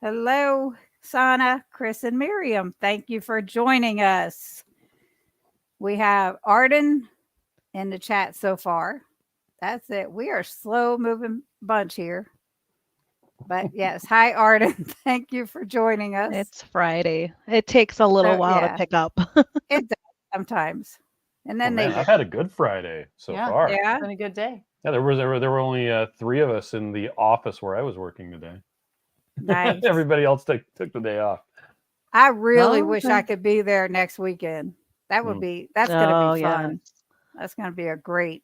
Hello, Sana, Chris, and Miriam. Thank you for joining us. We have Arden in the chat so far. That's it. We are slow moving bunch here. But yes, hi Arden. Thank you for joining us. It's Friday. It takes a little So while to yeah, pick up. it does sometimes. And Oh then they man, do. I've had a good Friday so Yeah. far. Yeah. It's been a good day. Yeah, there were only 3 of us in the office where I was working today. Nice. Everybody else took the day off. I really Oh, wish okay. I could be there next weekend. That's Oh, gonna be yes. fun. That's gonna be a great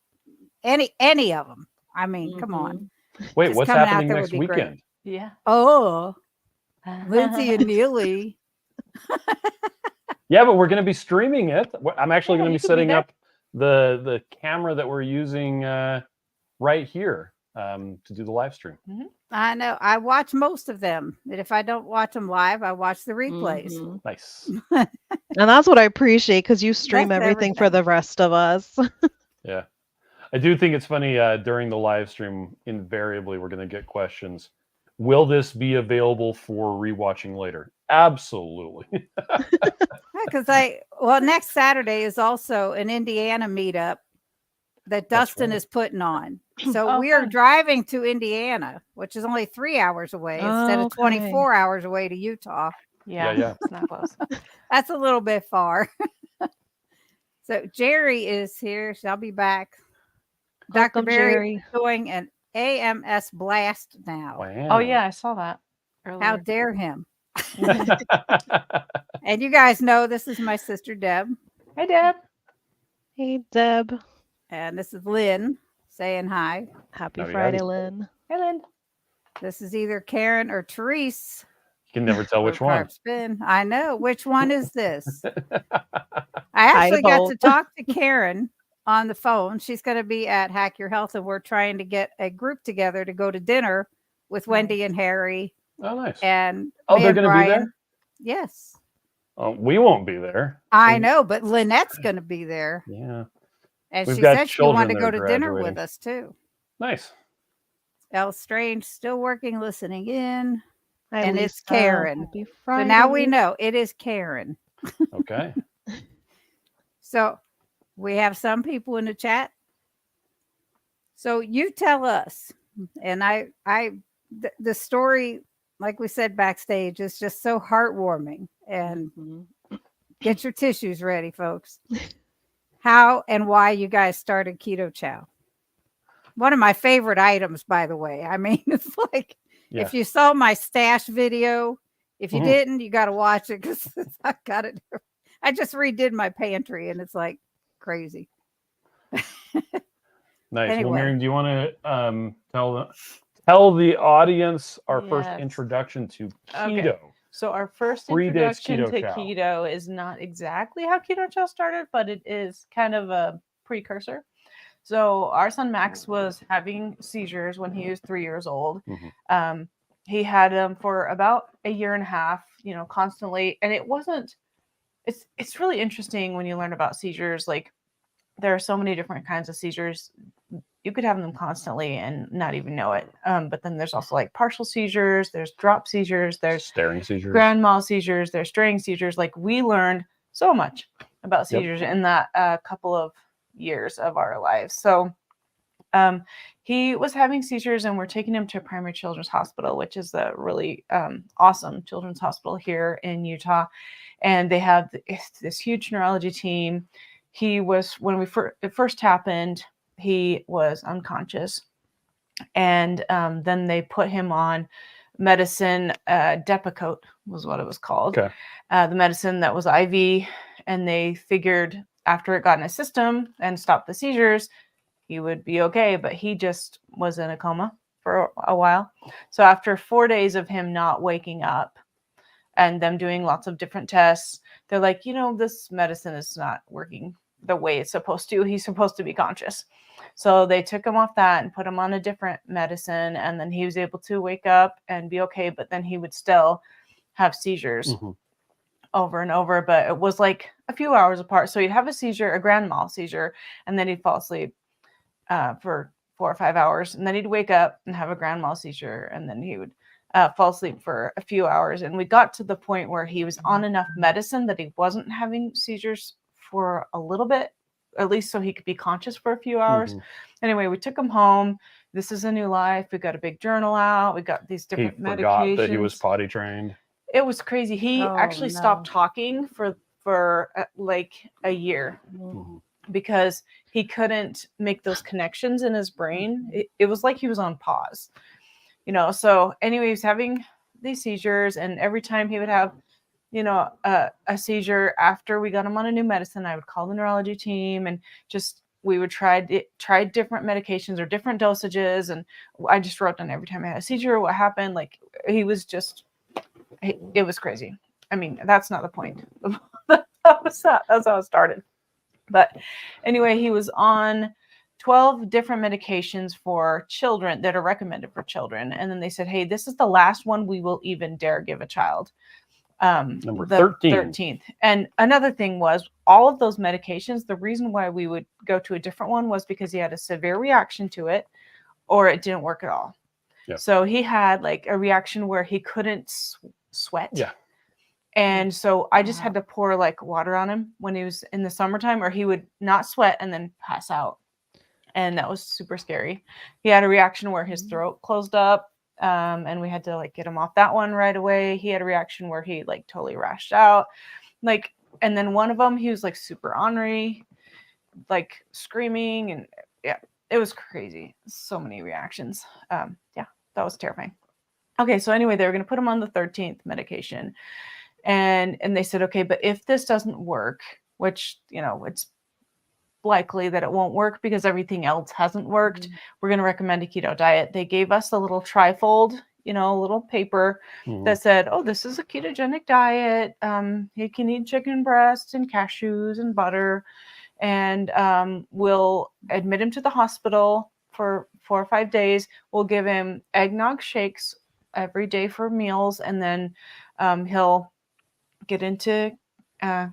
any of them. I mean, come on. Wait, Just what's coming out happening there would next be great. weekend? Yeah. Oh, Lindsay and Neely. Yeah, but we're going to be streaming it. I'm actually Yeah, going to you be could be setting there. up the camera that we're using right here to do the live stream. I know. I watch most of them. And if I don't watch them live, I watch the replays. Mhm. Nice. And that's what I appreciate because you stream That's everything for everything. the rest of us. Yeah. I do think it's funny during the live stream, invariably, we're going to get questions. Will this be available for rewatching later? Absolutely. Because next Saturday is also an Indiana meetup that That's Dustin right. is putting on. So Oh, we are fun. driving to Indiana, which is only 3 hours away instead of Okay. 24 hours away to Utah. Yeah. It's not close. That's a little bit far. So Jerry is here. She'll be back. Dr. Welcome, Barry Jerry. is doing an AMS blast now. Wow. Oh yeah, I saw that How earlier. dare him? And you guys know this is my sister Deb, Hey, Deb. Hey, Deb. and this is Lynn saying hi. Happy Howdy, Friday, howdy. Lynn. Hey, Lynn. This is either Karen or Therese. You can never tell which one. Carb spin. I know. Which one is this? I Hi to actually got both. to talk to Karen on the phone. She's going to be at Hack Your Health, and we're trying to get a group together to go to dinner with Wendy and Harry Oh, nice. and Oh, me they're and going to be Brian. there? Yes, We won't be there. I know, but Lynette's going to be there, Yeah. and We've she got said she children wanted to that go are to dinner graduating. with us too. Nice. El Strange still working, listening in, Hi, and Lisa. it's Karen. Happy So Friday. now we know it is Karen. Okay. So we have some people in the chat. So you tell us, and the story, like we said backstage, is just so heartwarming. And Mhm. get your tissues ready, folks. How and why you guys started KetoChow? One of my favorite items, by the way. I mean, it's like Yeah. if you saw my stash video, if you Mhm. didn't, you got to watch it because I got it. I just redid my pantry, and it's like crazy. Nice. Anyway. Well, Miriam, do you want to tell the audience our first Yes. introduction to Okay. keto? So our first Predates introduction to KetoChow. keto is not exactly how KetoChow started, but it is kind of a precursor. So our son Max was having seizures when he was 3 years old. Mhm. He had them for about a year and a half, constantly. And it wasn't. It's really interesting when you learn about seizures. Like there are so many different kinds of seizures. You could have them constantly and not even know it. But then there's also like partial seizures, there's drop seizures, there's Staring seizures. grand mal seizures, there's straying seizures. Like we learned so much about seizures in that couple of years of our lives. So he was having seizures and we're taking him to Primary Children's Hospital, which is a really awesome children's hospital here in Utah. And they have this huge neurology team. He was, when it first happened, he was unconscious. And then they put him on medicine, Depakote was what it was called. Okay. The medicine that was IV. And they figured after it got in his system and stopped the seizures, he would be okay. But he just was in a coma for a while. So after 4 days of him not waking up and them doing lots of different tests, they're like, this medicine is not working the way it's supposed to. He's supposed to be conscious. So they took him off that and put him on a different medicine. And then he was able to wake up and be okay. But then he would still have seizures over and over. But it was like a few hours apart. So he'd have a seizure, a grand mal seizure, and then he'd fall asleep for 4 or 5 hours. And then he'd wake up and have a grand mal seizure. And then he would fall asleep for a few hours. And we got to the point where he was on enough medicine that he wasn't having seizures for a little bit, at least so he could be conscious for a few hours. Anyway, we took him home. This is a new life. We got a big journal out. We got these He different forgot medications. that he was potty trained. It was crazy. He Oh, actually no. stopped talking for like a year Mhm. because he couldn't make those connections in his brain. It was like he was on pause, So anyway, he was having these seizures, and every time he would have, a seizure after we got him on a new medicine, I would call the neurology team and we would try different medications or different dosages, and I just wrote down every time I had a seizure what happened. Like he was just, it was crazy. I mean, that's not the point. That's how it started. But anyway, he was on 12 different medications for children that are recommended for children. And then they said, hey, this is the last one we will even dare give a child. Number The 13. 13th. And another thing was all of those medications, the reason why we would go to a different one was because he had a severe reaction to it or it didn't work at all. Yep. So he had like a reaction where he couldn't sweat. Yeah. And so I just had to pour like water on him when he was in the summertime, or he would not sweat and then pass out. And that was super scary. He had a reaction where his throat closed up, and we had to like get him off that one right away. He had a reaction where he like totally rashed out, and then one of them, he was like super ornery, like screaming, and yeah, it was crazy. So many reactions. Yeah, that was terrifying. Okay, so anyway, they were going to put him on the 13th medication. And they said, okay, but if this doesn't work, which, it's likely that it won't work because everything else hasn't worked, we're going to recommend a keto diet. They gave us a little trifold, a little paper that said, oh, this is a ketogenic diet. You can eat chicken breasts and cashews and butter. And we'll admit him to the hospital for 4 or 5 days. We'll give him eggnog shakes every day for meals. And then he'll get into a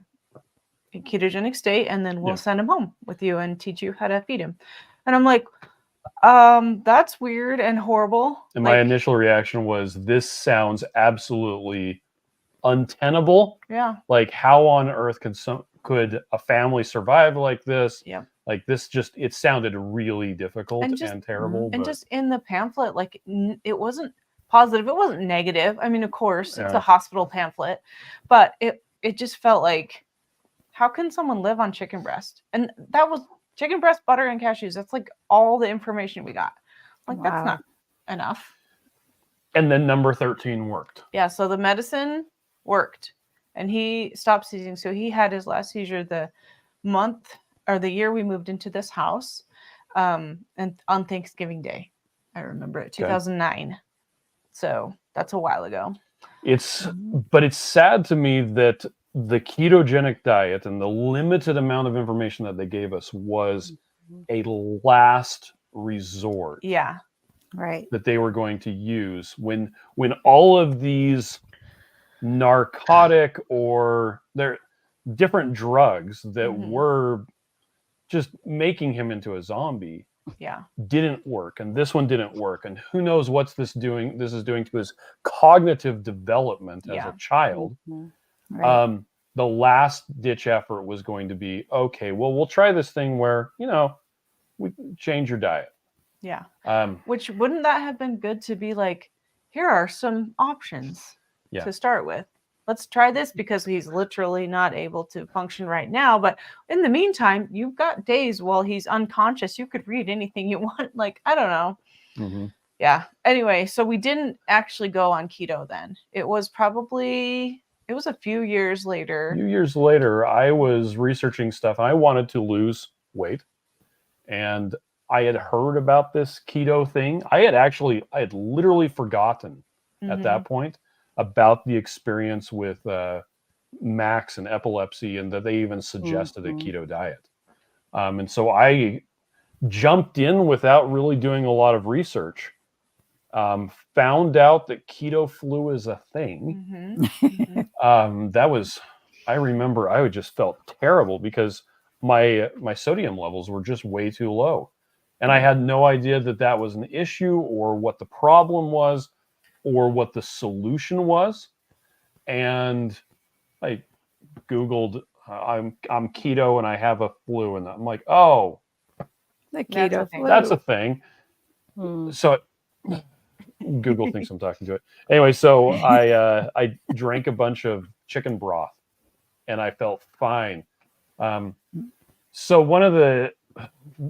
ketogenic state, and then we'll send him home with you and teach you how to feed him. And I'm like, that's weird and horrible. And my initial reaction was, this sounds absolutely untenable. Yeah. Like, how on earth could a family survive like this? Yeah. Like, it sounded really difficult and terrible. And just in the pamphlet, like it wasn't positive. It wasn't negative. I mean, of course, it's a hospital pamphlet, but it just felt like, how can someone live on chicken breast? And that was chicken breast, butter, and cashews. That's like all the information we got. Like, that's not enough. And then number 13 worked. Yeah. So the medicine worked and he stopped seizing. So he had his last seizure the year we moved into this house, and on Thanksgiving Day. I remember it, 2009. So that's a while ago. But it's sad to me that the ketogenic diet and the limited amount of information that they gave us was a last resort. Yeah. Right. That they were going to use when all of these narcotic or they're different drugs that were just making him into a zombie didn't work, and this one didn't work, and who knows what this is doing to his cognitive development as a child. Right. The last ditch effort was going to be, okay, well, we'll try this thing where we change your diet. Yeah. Which wouldn't that have been good to be like, here are some options to start with. Let's try this because he's literally not able to function right now. But in the meantime, you've got days while he's unconscious. You could read anything you want. Like, I don't know. Yeah. Anyway, so we didn't actually go on keto then. It was a few years later. A few years later, I was researching stuff. I wanted to lose weight. And I had heard about this keto thing. I had literally forgotten at that point about the experience with Max and epilepsy, and that they even suggested a keto diet. And so I jumped in without really doing a lot of research. Found out that keto flu is a thing. I remember I just felt terrible because my sodium levels were just way too low. And I had no idea that was an issue or what the problem was. or what the solution was. And I Googled, I'm keto and I have a flu, and I'm like, oh, The That's a keto thing. flu. that's a thing. Mm. So Google thinks I'm talking to it. Anyway, so I drank a bunch of chicken broth, and I felt fine. So one of the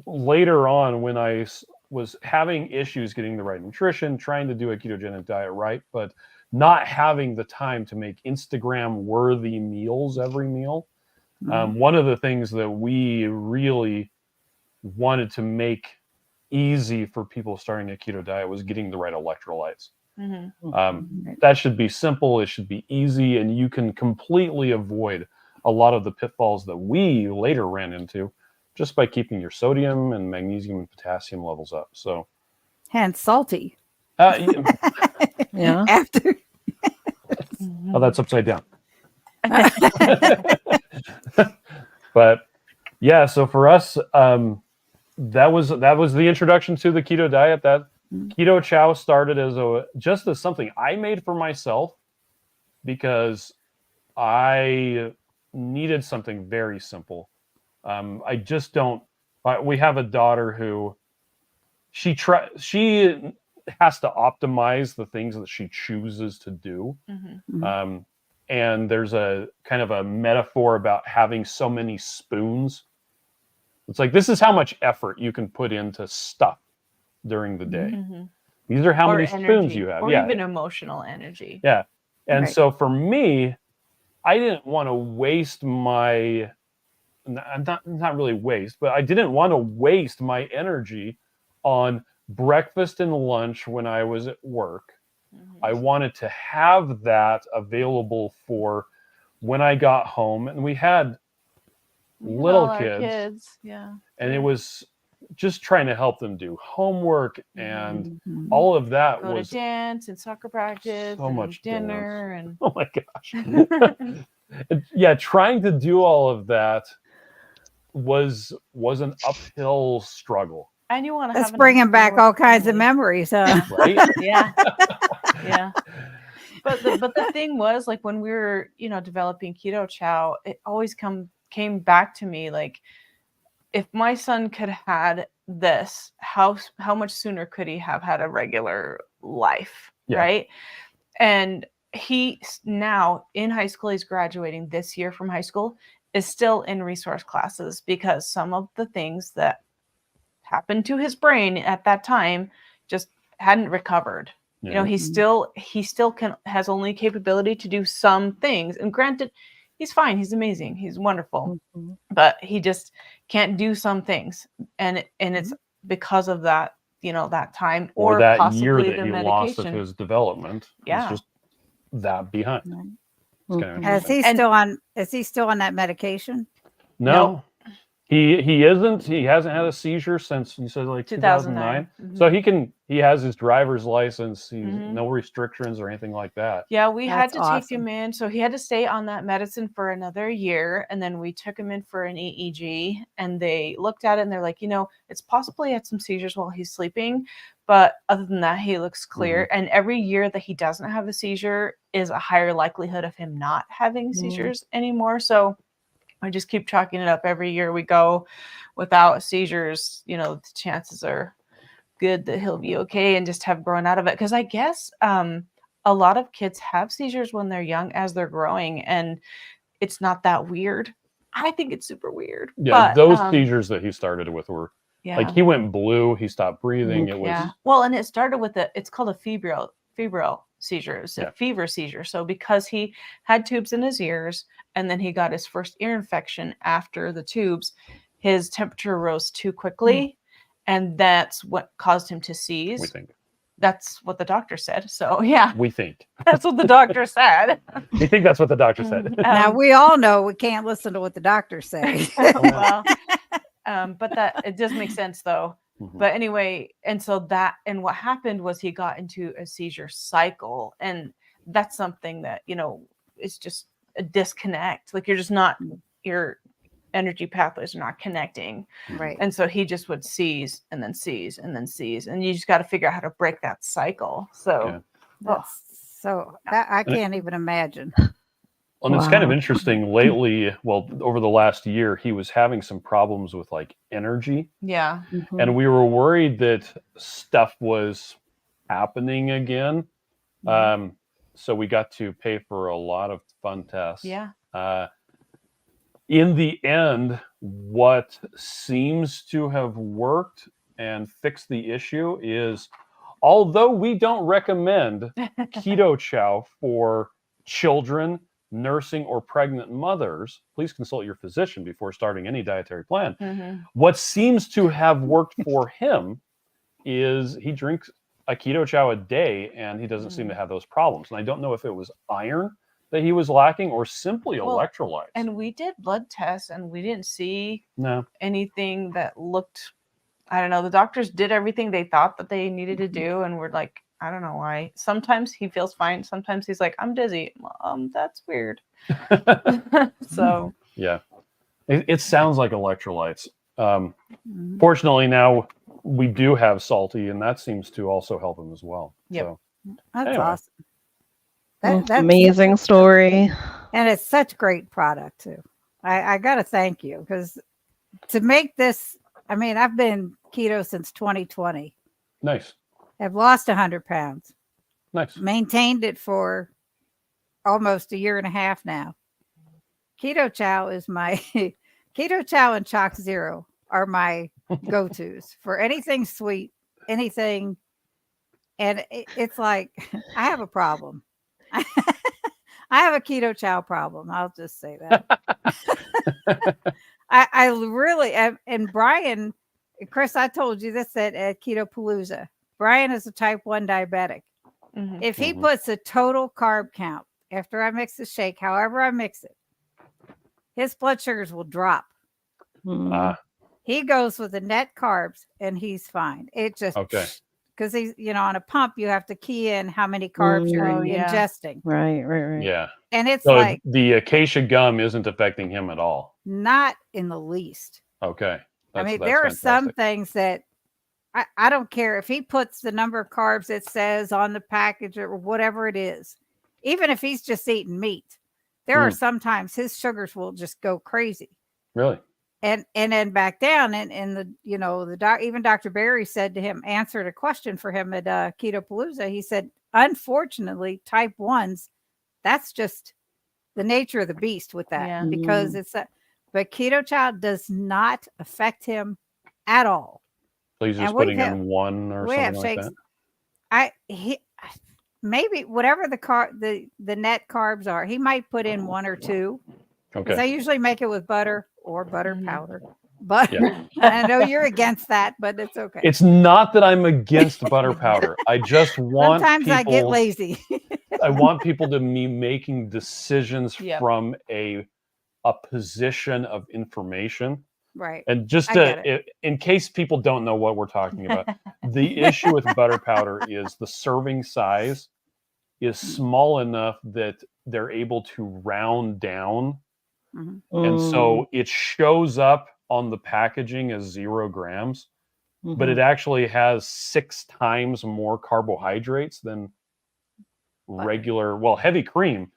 later on, when I was having issues getting the right nutrition, trying to do a ketogenic diet right, but not having the time to make Instagram worthy meals every meal. One of the things that we really wanted to make easy for people starting a keto diet was getting the right electrolytes. That should be simple. It should be easy, and you can completely avoid a lot of the pitfalls that we later ran into just by keeping your sodium and magnesium and potassium levels up. So, Hence salty. Yeah. After. Oh, that's upside down. But yeah, so for us, that was the introduction to the keto diet. That KetoChow started as just as something I made for myself because I needed something very simple. I just don't. We have a daughter who she has to optimize the things that she chooses to do. And there's a kind of a metaphor about having so many spoons. It's like, this is how much effort you can put into stuff during the day. These are how Or many spoons you have. or Yeah. even emotional energy. Yeah. And Right. so for me, I didn't want to waste my, not really waste, but I didn't want to waste my energy on breakfast and lunch when I was at work. I wanted to have that available for when I got home, and we had little All our kids, yeah. and it was just trying to help them do homework, and all of that Go was to dance and soccer practice so and much dinner and oh my gosh. Yeah, trying to do all of that was an uphill struggle, and you want to That's have a bringing nice back meal all with kinds of family. memories, huh? right? Yeah. Yeah. But the thing was, like, when we were, developing KetoChow, it always came back to me, like, if my son could have had this, how much sooner could he have had a regular life, Yeah. right? And he now in high school, he's graduating this year from high school, is still in resource classes because some of the things that happened to his brain at that time just hadn't recovered. Yeah. He still has only capability to do some things. And granted, he's fine. He's amazing. He's wonderful. But he just can't do some things. And it's because of that, that time Or or that possibly year the that he medication. lost of his development. Yeah. It's just that behind. It's kind of Is he still on that medication? No. He isn't. He hasn't had a seizure since, you said, like 2009. So he has his driver's license. He's no restrictions or anything like that. Yeah, we had That's to take him in. So he had to stay on that medicine for another year. And then we took him in for an EEG, and they looked at it and they're like, it's possible he had some seizures while he's sleeping. But other than that, he looks clear. And every year that he doesn't have a seizure is a higher likelihood of him not having seizures anymore. So I just keep chalking it up. Every year we go without seizures, the chances are good that he'll be okay and just have grown out of it. Because I guess a lot of kids have seizures when they're young as they're growing, and it's not that weird. I think it's super weird. Yeah, but, those seizures that he started with were like, he went blue, he stopped breathing. It was well, and it started with it's called a febrile seizure. It's a fever seizure. So because he had tubes in his ears and then he got his first ear infection after the tubes, his temperature rose too quickly. And that's what caused him to seize. We think. That's what the doctor said. So yeah, We think. that's what the doctor said. We think that's what the doctor said. Now we all know we can't listen to what the doctors say. Well, but that it does make sense though. But anyway, and so what happened was he got into a seizure cycle, and that's something that, it's just a disconnect. Like, you're just not, your energy pathways are not connecting. Right. And so he just would seize and then seize and then seize. And you just got to figure out how to break that cycle. So That's so that I And it- can't even imagine. And it's kind of Wow. interesting lately. Well, over the last year, he was having some problems with like energy, Yeah. Mhm. and we were worried that stuff was happening again. Mhm. So we got to pay for a lot of fun tests. Yeah. In the end, what seems to have worked and fixed the issue is, although we don't recommend KetoChow for children, nursing, or pregnant mothers, please consult your physician before starting any dietary plan. Mhm. What seems to have worked for him is he drinks a KetoChow a day and he doesn't seem to have those problems. And I don't know if it was iron that he was lacking or simply Well, electrolytes. And we did blood tests and we didn't see No. anything that looked, I don't know. The doctors did everything they thought that they needed to do. And we're like, I don't know why. Sometimes he feels fine. Sometimes he's like, I'm dizzy. That's weird. So, Yeah. It sounds like electrolytes. Mhm. Fortunately, now we do have salty, and that seems to also help him as well. Yep. So, That's Anyway. awesome. That's Amazing story. and it's such great product too. I got to thank you because to make this, I mean, I've been keto since 2020. nice. I've lost 100 pounds, Nice. maintained it for almost a year and a half now. KetoChow is my KetoChow and Chalk Zero are my go-tos for anything sweet, anything. And it's like I have a problem. I have a KetoChow problem. I'll just say that. I really am. And Brian, Chris, I told you this at Keto Palooza. Brian is a type 1 diabetic. mhm. If he Mhm. puts a total carb count after I mix the shake, however I mix it, his blood sugars will drop. Mm. He goes with the net carbs and he's fine. It just Okay. because he's on a pump, you have to key in how many carbs you're Oh, yeah. ingesting, Right. Yeah. and it's So like the acacia gum isn't affecting him at all. not in the least. Okay. I mean, That's there are some fantastic. things that I don't care if he puts the number of carbs it says on the package or whatever it is, even if he's just eating meat. There are sometimes his sugars will just go crazy. Really? And then back down and the even Dr. Barry said to him, answered a question for him at Keto Palooza. He said, unfortunately, type 1s, that's just the nature of the beast with that Yeah. because it's but KetoChow does not affect him at all. So he's just And we've putting had- in one or we have something like shakes. that? Maybe whatever the net carbs are, he might put in one or two. Because I Okay. usually make it with butter or butter Mhm. powder. But Yeah. I know you're against that, but it's okay. It's not that I'm against butter powder. I just want Sometimes I get people. lazy. I want people to be making decisions Yep. from a position of information. Right. And just I get in case people don't know what we're talking about, the issue with butter powder is the serving size is small enough that they're able to round down. Mhm. And so it shows up on the packaging as 0 grams, but it actually has 6 times more carbohydrates than regular, heavy cream.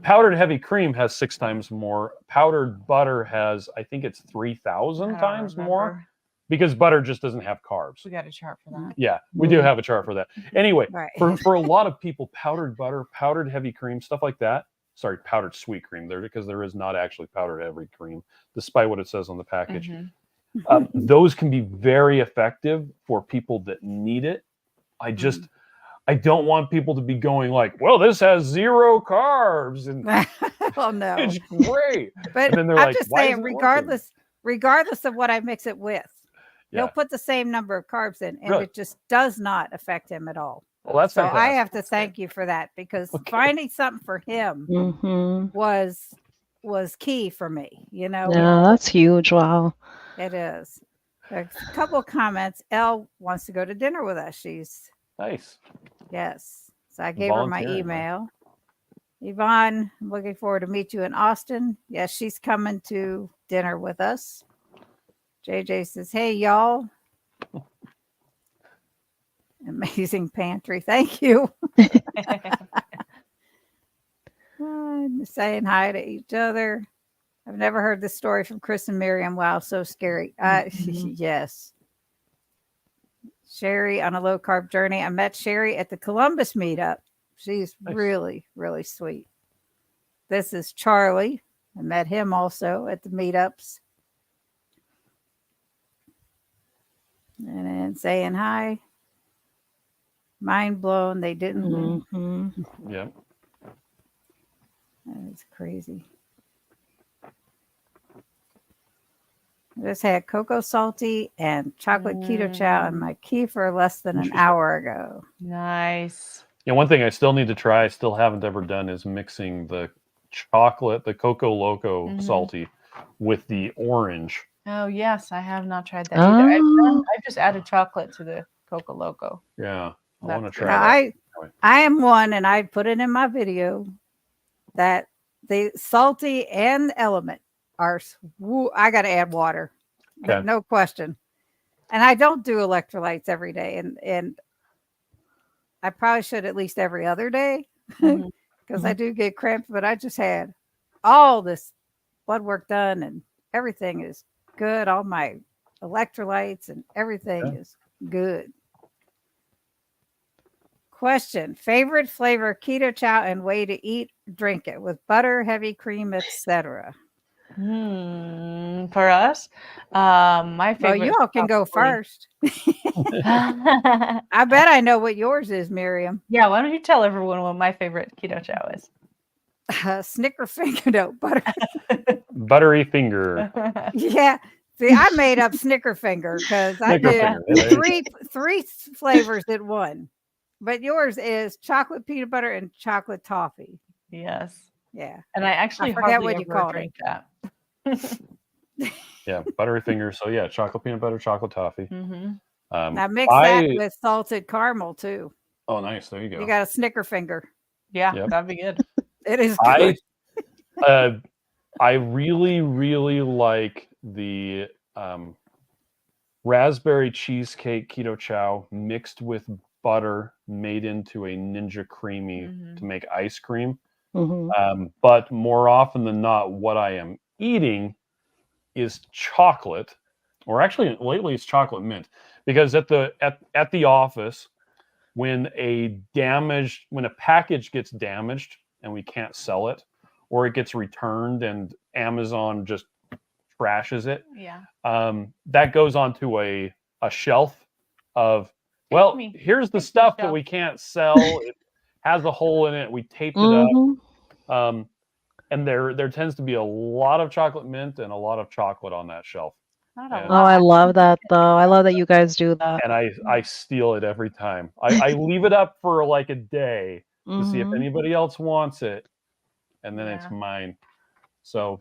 Powdered heavy cream has 6 times more. Powdered butter has, I think it's 3,000 I times don't more remember. because butter just doesn't have carbs. We got a chart for that. Yeah, we do have a chart for that. Anyway, Right. for a lot of people, powdered butter, powdered heavy cream, stuff like that. Sorry, powdered sweet cream there because there is not actually powdered heavy cream, despite what it says on the package. Mhm. Those can be very effective for people that need it. I don't want people to be going like, well, this has 0 carbs and Well, no. it's great. But And then they're I'm like, just "Why saying, isn't it working?" regardless of what I mix it with, Yeah. he'll put the same number of carbs in, and Really? it just does not affect him at all. Well, that's So fantastic. I have to thank you for that because Okay. finding something for him was key for me. Yeah, that's huge. Wow. It is. A couple of comments. Elle wants to go to dinner with us. She's Nice. yes. So I gave her my Volunteering, huh? email. Yvonne, I'm looking forward to meet you in Austin. Yes, she's coming to dinner with us. JJ says, hey, y'all. Amazing pantry. Thank you. Saying hi to each other. I've never heard this story from Chris and Miriam. Wow, so scary. Yes. Sherry on a low carb journey. I met Sherry at the Columbus meetup. She's really, really sweet. This is Charlie. I met him also at the meetups. And then saying hi. Mind blown. They didn't win. Mm-hmm. Yeah. That is crazy. I just had cocoa salty and chocolate keto chow in my kefir less than an hour ago. Nice. Yeah, one thing I still need to try, I still haven't ever done, is mixing the chocolate, the Coco Loco salty, with the orange. Oh yes, I have not tried that either. Oh. I've just added chocolate to the Coco Loco. Yeah, I That's want to good. try Now, that. I am one, and I put it in my video that the salty and element are. I got to add water, Okay. no question. And I don't do electrolytes every day, and I probably should at least every other day because I do get cramps. But I just had all this blood work done, and everything is good. All my electrolytes and everything is good. Question: favorite flavor keto chow and way to eat, drink it with butter, heavy cream, etc. For us, my Well, favorite. you all can go first. Yeah, I bet I know what yours is, Miriam. why don't you tell everyone what my favorite keto chow is? Snicker finger, no butter. Buttery finger. Yeah. See, I made up Snicker finger because I Snicker did finger. Yeah, there you three flavors in one. But yours is chocolate peanut butter and chocolate toffee. Yes, Yeah. and I actually forget hardly what you ever called drink it. that. Yeah, buttery finger. So yeah, chocolate peanut butter, chocolate toffee. Now mix that with salted caramel too. Oh, nice. There you go. You got a Snicker finger. Yeah, Yep. that'd be good. It is good. I really, really like the raspberry cheesecake keto chow mixed with butter made into a Ninja Creamy to make ice cream. But more often than not, what I am eating is chocolate, or actually lately it's chocolate mint, because at the office, when a package gets damaged and we can't sell it, or it gets returned and Amazon just trashes it, that goes onto a shelf of, well, here's the stuff that we can't sell. It has a hole in it. We taped it up. And there tends to be a lot of chocolate mint and a lot of chocolate on that shelf. Not a And- Oh, I love that though. I love that you guys do that. And I steal it every time. I leave it up for like a day to see if anybody else wants it, and then it's mine. So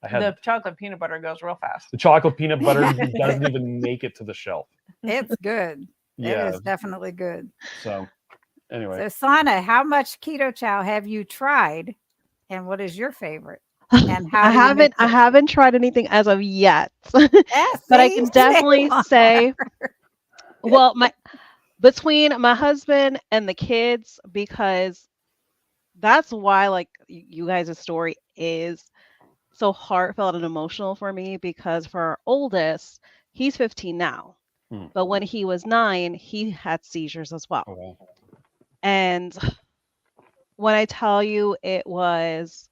I had The chocolate peanut butter goes real fast. the chocolate peanut butter doesn't even make it to the shelf. It's good. Yeah. It is definitely good. So anyway, So Sana, how much keto chow have you tried, and what is your favorite? And how I haven't tried anything as of yet. Yes, But I see? can definitely say, well, between my husband and the kids, because that's why like you guys' story is so heartfelt and emotional for me, because for our oldest, he's 15 now. But when he was 9, he had seizures as well. okay. And when I tell you, it was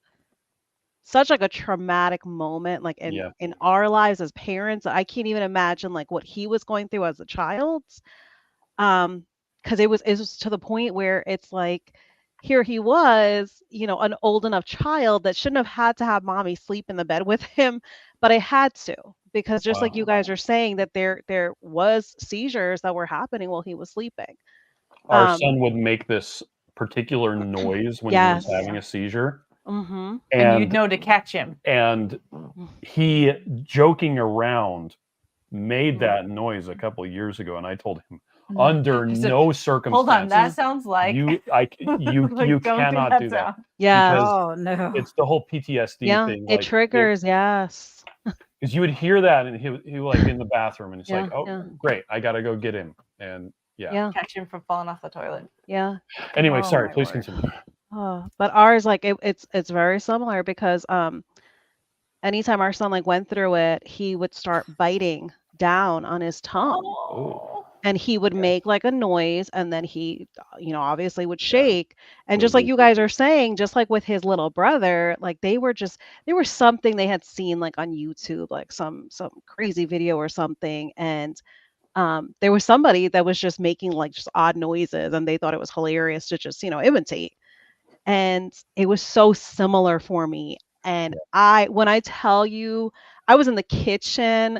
such like a traumatic moment, like in our lives as parents. I can't even imagine like what he was going through as a child. Because it was to the point where it's like, here he was, an old enough child that shouldn't have had to have mommy sleep in the bed with him, but I had to, because just like you guys are saying, that there was seizures that were happening while he was sleeping. Our son would make this particular noise when he was having a seizure. And you'd know to catch him. And he, joking around, made that noise a couple of years ago, and I told him, under no circumstances. Hold on, that sounds like you like, cannot do that. Yeah. Because Oh no. it's the whole PTSD thing. It triggers. Yes. Because you would hear that, and he was like in the bathroom, and it's like, oh, yeah. great, I got to go get him. And Yeah. Catch him from falling off the toilet. Yeah. Anyway, Oh, sorry, my please word. continue. But ours, like it's very similar because anytime our son like went through it, he would start biting down on his tongue. Oh. And he would make like a noise, and then he, obviously would shake. And It just would like be- you guys are saying, just like with his little brother, like there was something they had seen like on YouTube, like some crazy video or something, and there was somebody that was just making like just odd noises, and they thought it was hilarious to just imitate. And it was so similar for me. And when I tell you, I was in the kitchen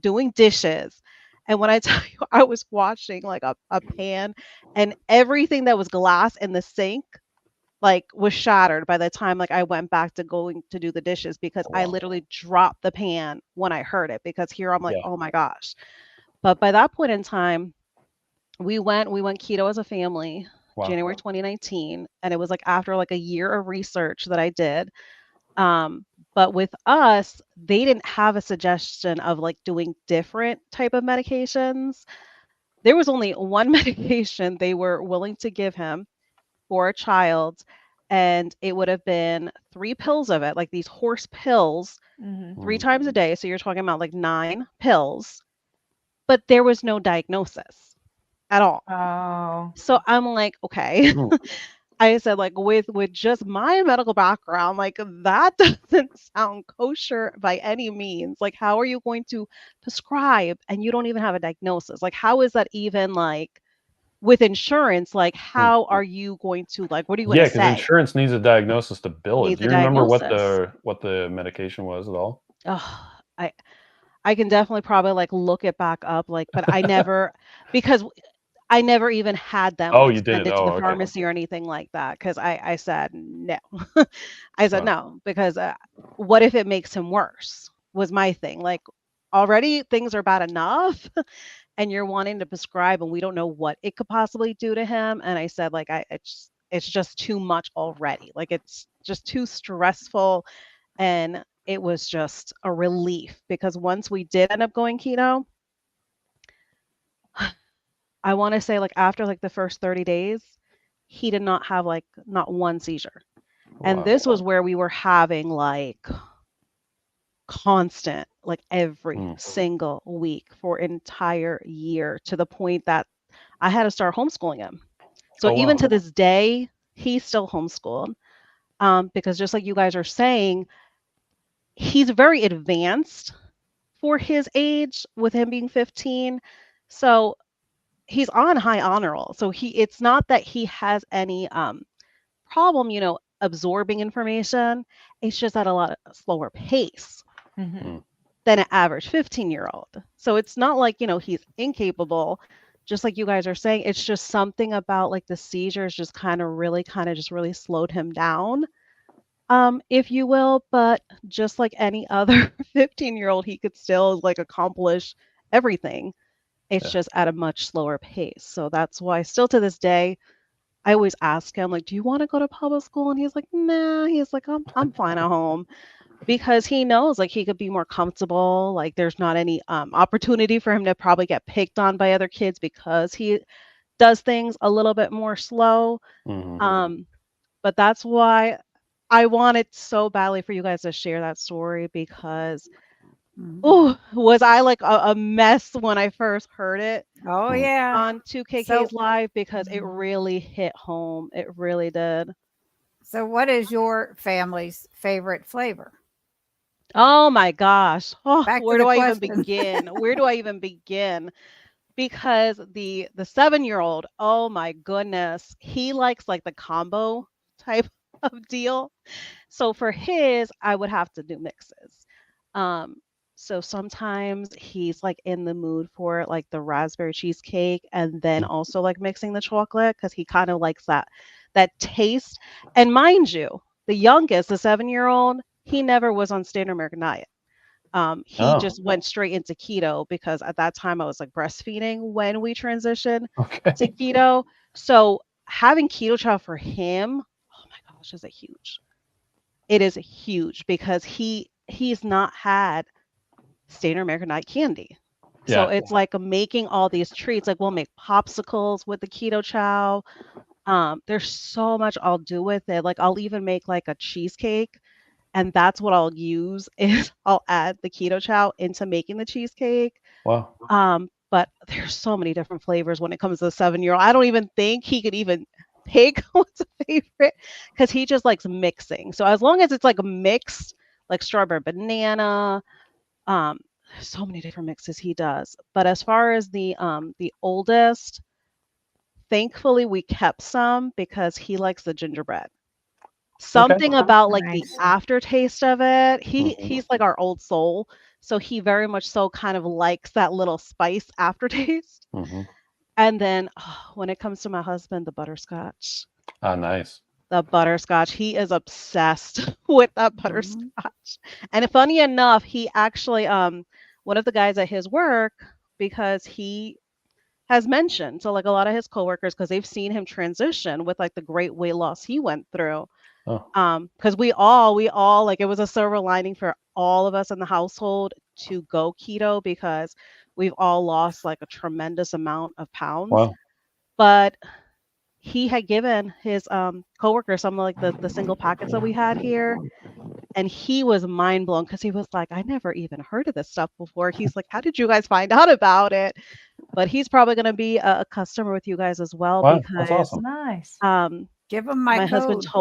doing dishes. And when I tell you, I was watching like a pan, and everything that was glass in the sink like was shattered by the time like I went back to going to do the dishes, because I Wow. literally dropped the pan when I heard it, because here I'm like, Yeah. oh my gosh. But by that point in time, we went keto as a family. Wow. January 2019, and it was like after like a year of research that I did. But with us, they didn't have a suggestion of like doing different type of medications. There was only one medication they were willing to give him for a child, and it would have been 3 pills of it, like these horse pills, Mhm. 3 times a day. So you're talking about like 9 pills, but there was no diagnosis at all. Oh. So I'm like, okay. Hmm. I said, like, with just my medical background, like that doesn't sound kosher by any means. Like, how are you going to prescribe and you don't even have a diagnosis? Like, how is that even like with insurance? Like, how are you going to like? What are you going Yeah, to because say? insurance needs a diagnosis to bill it. Needs Do a you remember what diagnosis. the medication was at all? Oh, I can definitely probably like look it back up, like, but because I never even had them Oh, like you send didn't. it to Oh, the okay. pharmacy or anything like that, because I said no. I said Wow. no, because what if it makes him worse? Was my thing. Like, already things are bad enough, and you're wanting to prescribe, and we don't know what it could possibly do to him. And I said, like, it's just too much already. Like, it's just too stressful, and it was just a relief, because once we did end up going keto, I want to say like after like the first 30 days, he did not have like not one seizure. And Wow. this was where we were having like constant, like every Hmm. single week for an entire year, to the point that I had to start homeschooling him. So Oh, even wow. to this day, he's still homeschooled, because just like you guys are saying, he's very advanced for his age, with him being 15. So he's on high honor roll. So it's not that he has any problem, absorbing information. It's just at a lot of slower pace Mhm. than an average 15-year-old. So it's not like, he's incapable. Just like you guys are saying, it's just something about like the seizures just kind of just really slowed him down, if you will. But just like any other 15-year-old, he could still like accomplish everything. It's Yeah. just at a much slower pace. So that's why still to this day, I always ask him, like, do you want to go to public school? And he's like, nah. He's like, I'm fine at home, because he knows like he could be more comfortable. Like, there's not any opportunity for him to probably get picked on by other kids, because he does things a little bit more slow. Mhm. But that's why I wanted so badly for you guys to share that story, because Mhm. oh, was I like a mess when I first heard it Oh, Hmm. yeah. on 2KK's So, live, because it really hit home. It really did. so what is your family's favorite flavor? Oh my gosh. Oh, Back to where the do I even question. begin? Where do I even begin? Because the 7-year-old, oh my goodness, he likes like the combo type of deal. So for his, I would have to do mixes. Um, so sometimes he's like in the mood for like the raspberry cheesecake, and then also like mixing the chocolate, because he kind of likes that taste. And mind you, the youngest, the 7-year-old, he never was on standard American diet. He Oh, just went straight into keto, because at that time I was like breastfeeding when we transitioned to okay. keto. So having KetoChow for him, oh my gosh, is it huge? It is huge, because he's not had standard American diet candy. So Yeah. it's like making all these treats. Like we'll make popsicles with the KetoChow. There's so much I'll do with it. Like I'll even make like a cheesecake, and that's what I'll use is I'll add the KetoChow into making the cheesecake. Wow. But there's so many different flavors when it comes to the 7-year-old. I don't even think he could even pick what's a favorite because he just likes mixing. So as long as it's like a mix, like strawberry banana, there's so many different mixes he does. But as far as the oldest, thankfully we kept some because he likes the gingerbread. Something about like the Nice. aftertaste of it. Mhm. He's like our old soul, so he very much so kind of likes that little spice aftertaste. Hmm. And then when it comes to my husband, the butterscotch. Ah, nice. The butterscotch. He is obsessed with that butterscotch. And funny enough, he actually one of the guys at his work, because he has mentioned so like a lot of his coworkers, because they've seen him transition with like the great weight loss he went through. Oh, Because we all like it was a silver lining for all of us in the household to go keto because we've all lost like a tremendous amount of pounds. wow. But he had given his coworker some of like the single packets that we had here, and he was mind blown because he was like, I never even heard of this stuff before. He's like, how did you guys find out about it? But he's probably going to be a customer with you guys as well Wow, that's because awesome. Nice. Give him my my husband code.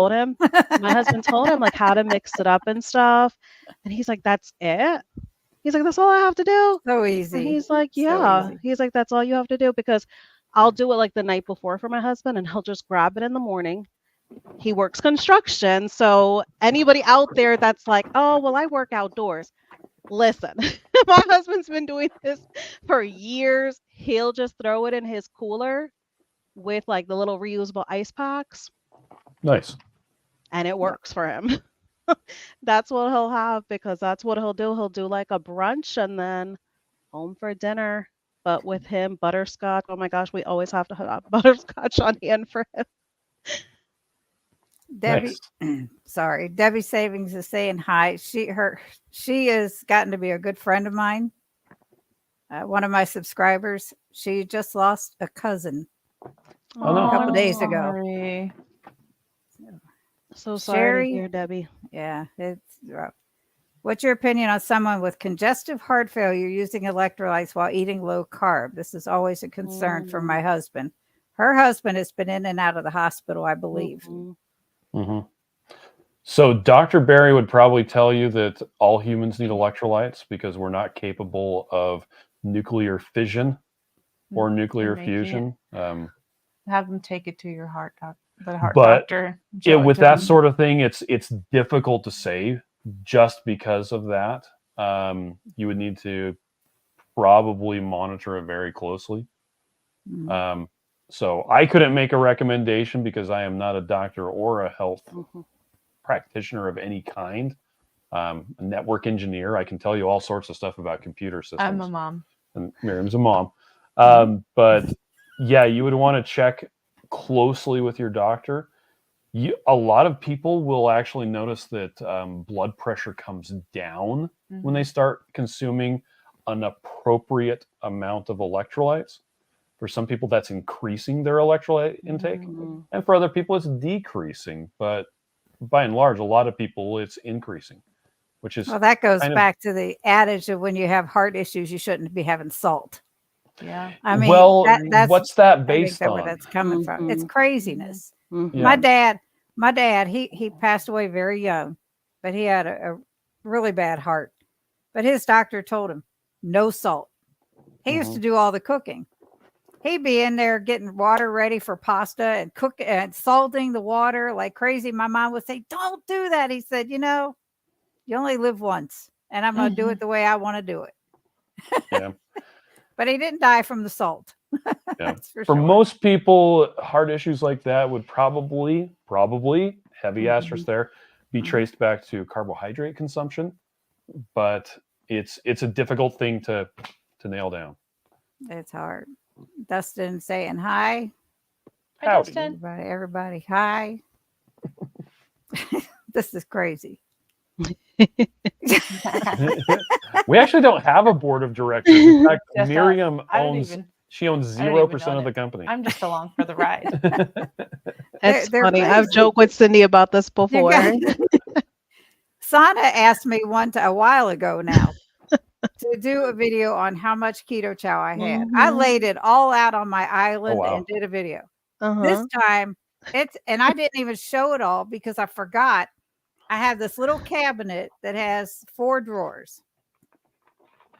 told him like how to mix it up and stuff, and he's like, that's it. He's like, that's all I have to do. So And easy. he's like, So yeah. easy. He's like, that's all you have to do because I'll do it like the night before for my husband and he'll just grab it in the morning. He works construction. So anybody out there that's like, oh, well, I work outdoors. Listen, my husband's been doing this for years. He'll just throw it in his cooler with like the little reusable ice packs Nice. and it works for him. That's what he'll have because that's what he'll do. He'll do like a brunch and then home for dinner. But with him, butterscotch. Oh my gosh, we always have to have butterscotch on hand for him. Debbie, Nice. sorry, Debbie Savings is saying hi. She has gotten to be a good friend of mine. One of my subscribers. She just lost a cousin Oh, no. a couple I'm days ago. Sorry. so sorry to Sherry, hear, Debbie. yeah, it's rough. What's your opinion on someone with congestive heart failure using electrolytes while eating low carb? This is always a concern for my husband. Her husband has been in and out of the hospital, I believe. Hmm. So Dr. Barry would probably tell you that all humans need electrolytes because we're not capable of nuclear fission or nuclear making it. fusion. Have them take it to your heart doctor. The heart But doctor. with to that them. sort of thing, it's difficult to say just because of that. You would need to probably monitor it very closely. Mm. So I couldn't make a recommendation because I am not a doctor or a health practitioner of any kind. A network engineer. I can tell you all sorts of stuff about computer systems. I'm a mom. And Miriam's a mom. But yeah, you would want to check closely with your doctor. A lot of people will actually notice that blood pressure comes down when they start consuming an appropriate amount of electrolytes. For some people, that's increasing their electrolyte intake. And for other people, it's decreasing. But by and large, a lot of people, it's increasing, which is Well, that goes kind of- back to the adage of when you have heart issues, you shouldn't be having salt. Yeah. I mean, well, that's what's that I think based that where on? that's coming from. It's craziness. Yeah. My dad, he passed away very young, but he had a really bad heart. But his doctor told him no salt. He used to do all the cooking. He'd be in there getting water ready for pasta and cook and salting the water like crazy. My mom would say, "Don't do that." He said, "You know, you only live once, and I'm going to do it the way I want to do it." Yeah. But he didn't die from the salt. Yeah. That's for For sure. most people, heart issues like that would probably heavy asterisk there, be traced back to carbohydrate consumption. But it's a difficult thing to nail down. It's hard. Dustin saying hi. Hi, Howdy. Dustin. Everybody, hi. This is crazy. We actually don't have a board of directors. In fact, Just us. Miriam I don't owns. even- She owns I don't even 0% own of the it. company. I'm just along for the ride. That's They're funny. I've crazy. joked with Cindy about this before. Sana asked me a while ago now to do a video on how much KetoChow I had. I Mhm. laid it all out on my island wow. and did a video. Uh-huh. This time and I didn't even show it all because I forgot. I have this little cabinet that has 4 drawers.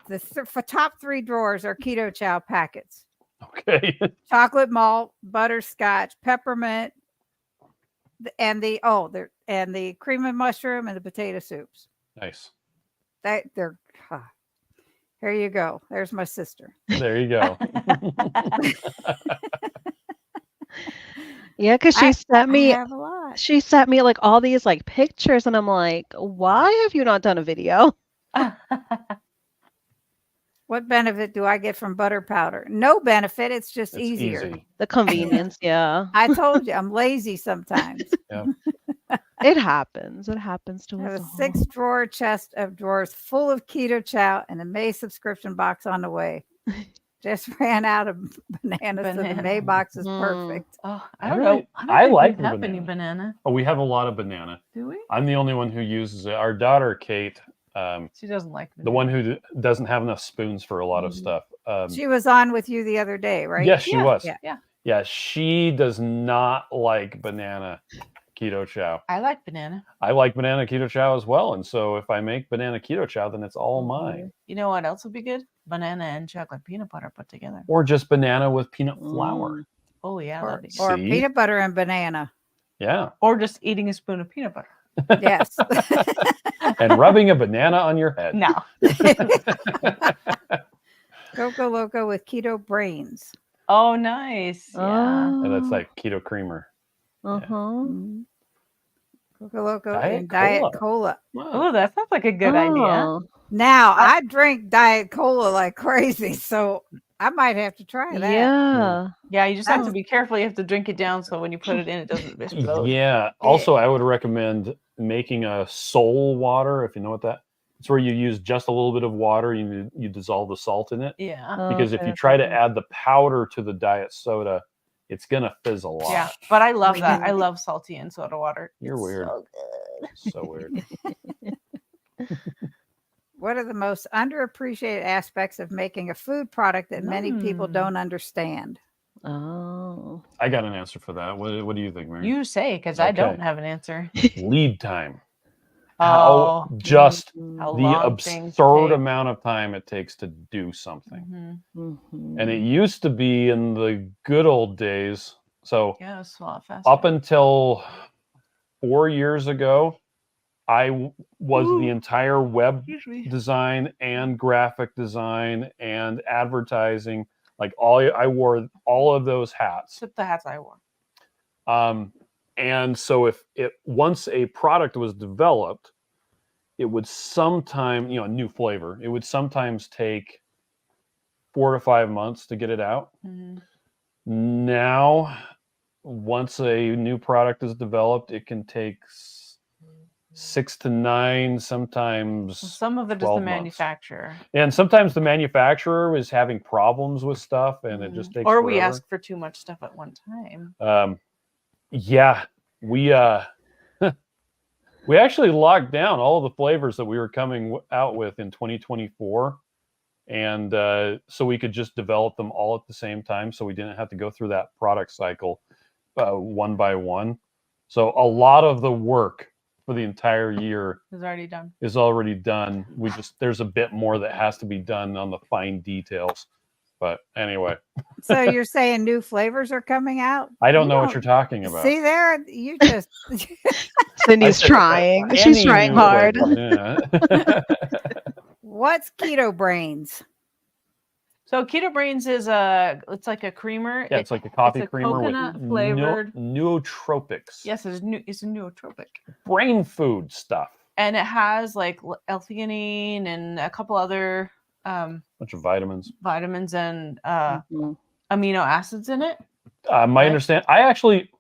The top 3 drawers are KetoChow packets. Okay. Chocolate malt, butterscotch, peppermint, and the cream of mushroom and the potato soups. Nice. They're here you go. There's my sister. There you go. Yeah, because I she have a lot. sent me like all these like pictures, and I'm like, why have you not done a video? What benefit do I get from butter powder? No benefit. It's just It's easier. easy. The convenience, yeah. I told you I'm lazy sometimes. It happens. It happens to I have us a all. 6-drawer chest of drawers full of KetoChow and a May subscription box on the way. Just ran out of bananas, so the May box is perfect. Oh, I I don't really- know. I don't I think like we the have any banana. banana. Oh, we have a lot of banana. Do we? I'm the only one who uses it. Our daughter, Kate, She doesn't like the one who doesn't have enough spoons for a lot of Mhm. stuff. She was on with you the other day, right? Yes, she Yeah, was. yeah. Yeah, she does not like banana KetoChow. I like banana. I like banana KetoChow as well. And so if I make banana KetoChow, then it's all mine. You know what else would be good? Banana and chocolate peanut butter put together. Or just banana with peanut flour. Oh yeah, Or, that'd be good. or See? peanut butter and banana. Yeah. Or just eating a spoon of peanut butter. Yes. And rubbing a banana on your head. No. Coco Loco with keto brains. Oh, nice. Yeah. And that's like keto creamer. Uh-huh. Mhm. Coco Loco Diet and Diet Cola. Cola. Oh, that sounds like a good idea. Oh. Now I drink Diet Cola like crazy, so I might have to try that. Yeah. Yeah, you just have to be careful. You have to drink it down so when you put it in, it doesn't explode. Yeah. Also, I would recommend making a soul water, if you know what that. It's where you use just a little bit of water. You dissolve the salt in it. Yeah. Because if Okay, you try to okay. add the powder to the diet soda, it's gonna fizz a lot. Yeah. But I love that. Mhm. I love salty and soda water. You're It's weird. So good. So weird. What are the most underappreciated aspects of making a food product that many people don't understand? Oh. I got an answer for that. What do you think, Mary? You say, because I don't Okay. have an answer. Lead time. Oh, How just how the long things absurd take. amount of time it takes to do something. Mhm. Mhm. And it used to be in the good old days. So Yeah, it's a lot faster. up until 4 years ago, I was the entire web Excuse me. design and graphic design and advertising. Like I wore all of those hats. Except the hats I wore. And so if once a product was developed, it would sometime, a new flavor, it would sometimes take 4 to 5 months to get it out. Mhm. Now, once a new product is developed, it can take 6 to 9, sometimes Some of it is the 12 months. manufacturer. And sometimes the manufacturer is having problems with stuff and it just takes Or we forever. ask for too much stuff at one time. Yeah, we we actually locked down all the flavors that we were coming out with in 2024, and so we could just develop them all at the same time, so we didn't have to go through that product cycle one by one. So a lot of the work for the entire year It's already done. is already done. There's a bit more that has to be done on the fine details. But anyway, So you're saying new flavors are coming out? I don't know what you're talking about. See there, you just Cindy's trying. She's Any trying new hard. flavor, yeah. what's keto brains? So Keto Brains is it's like a creamer. Yeah, it's like a coffee it's a creamer with coconut flavored. nootropics. Yes, it's a nootropic. Brain food stuff. And it has like L-theanine and a couple other Bunch of vitamins. vitamins and Mhm. amino acids in it. My Right. I actually,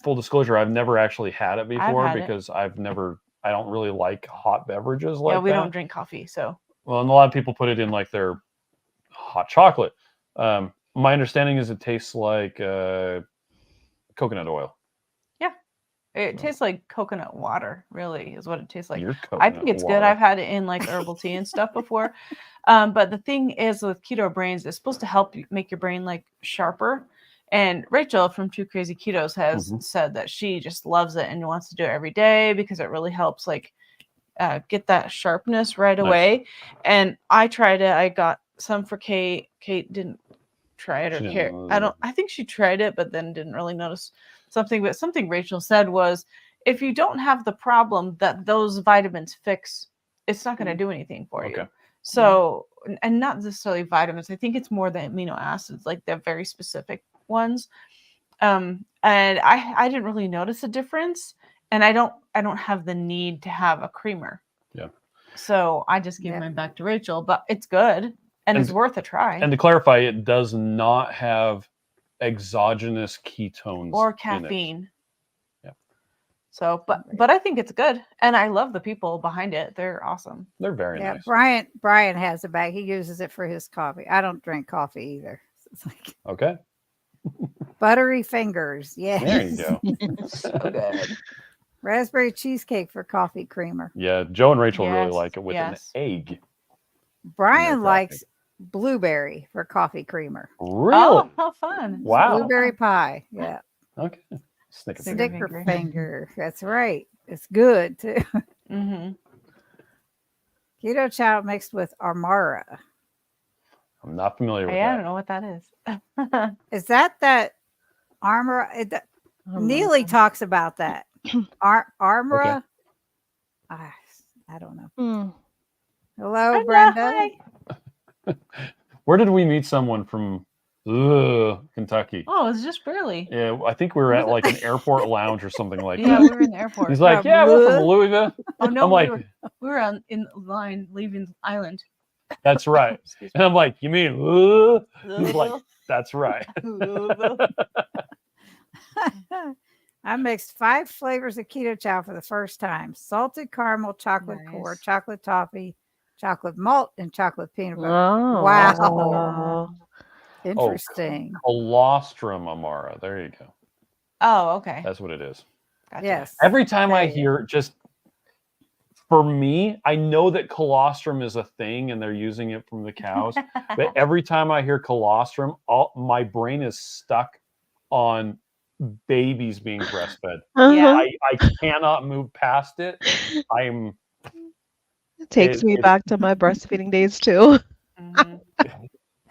full disclosure, I've never actually had it before had it. because I've never I don't really like hot beverages like Yeah, we that. don't drink coffee, so. Well, and a lot of people put it in like their hot chocolate. My understanding is it tastes like coconut oil. Yeah, it tastes like coconut water. Really, is what it tastes like. Your I think coconut it's water. good. I've had it in like herbal tea and stuff before. But the thing is with keto brains, it's supposed to help you make your brain like sharper. And Rachel from Two Crazy Ketos has said that she just loves it and wants to do it every day because it really helps like get that sharpness right away. And I tried it. I got some for Kate. Kate didn't try it or She care. didn't. I think she tried it, but then didn't really notice something. But something Rachel said was, if you don't have the problem that those vitamins fix, it's not going to do anything for you. So, and not necessarily vitamins. I think it's more the amino acids, like the very specific ones. And I didn't really notice a difference, and I don't have the need to have a creamer. Yeah. So I just gave mine back to Rachel, but it's good and it's worth a try. And to clarify, it does not have exogenous ketones or in it. caffeine. Yeah. So, but I think it's good, and I love the people behind it. They're awesome. They're very Yeah, nice. Brian has a bag. He uses it for his coffee. I don't drink coffee either. It's like Okay. buttery fingers. Yes. There you go. So good. Raspberry cheesecake for coffee creamer. Yeah, Joe and Rachel really Yes, like it with yes. an egg. Brian coffee. likes blueberry for coffee creamer. Really? Oh, how fun! Wow. Blueberry pie. Yeah. Okay. Snicker Snicker finger. Sticker finger. That's right. It's good too. Mm-hmm. KetoChow mixed with Armara. I'm not familiar with I that. don't know what that is. Is that Armara? Neely talks about that. Armara. Okay. I don't know. Hmm. Hello, Brenda. Hi. Where did we meet someone from Kentucky? Oh, it's just barely. Yeah, I think we were at like an airport lounge or something like Yeah, that. we were in the airport. He's like, yeah, we're from Louisville. Oh no, I'm like, we were in line leaving island. that's right. Excuse And I'm like, you mean, he's like, that's right. I mixed 5 flavors of KetoChow for the first time: salted caramel, chocolate core, Nice. chocolate toffee, chocolate malt, and chocolate peanut butter. Oh, Wow. Interesting. Colostrum Amara. There you go. Oh, okay. That's what it is. Gotcha. Yes. Every time I There you hear, just for me, I know that colostrum is a thing and they're using it from the cows. But every time I hear colostrum, my brain is stuck on babies being breastfed. Yeah. I cannot move past it. It takes me back to my breastfeeding days too. Mhm.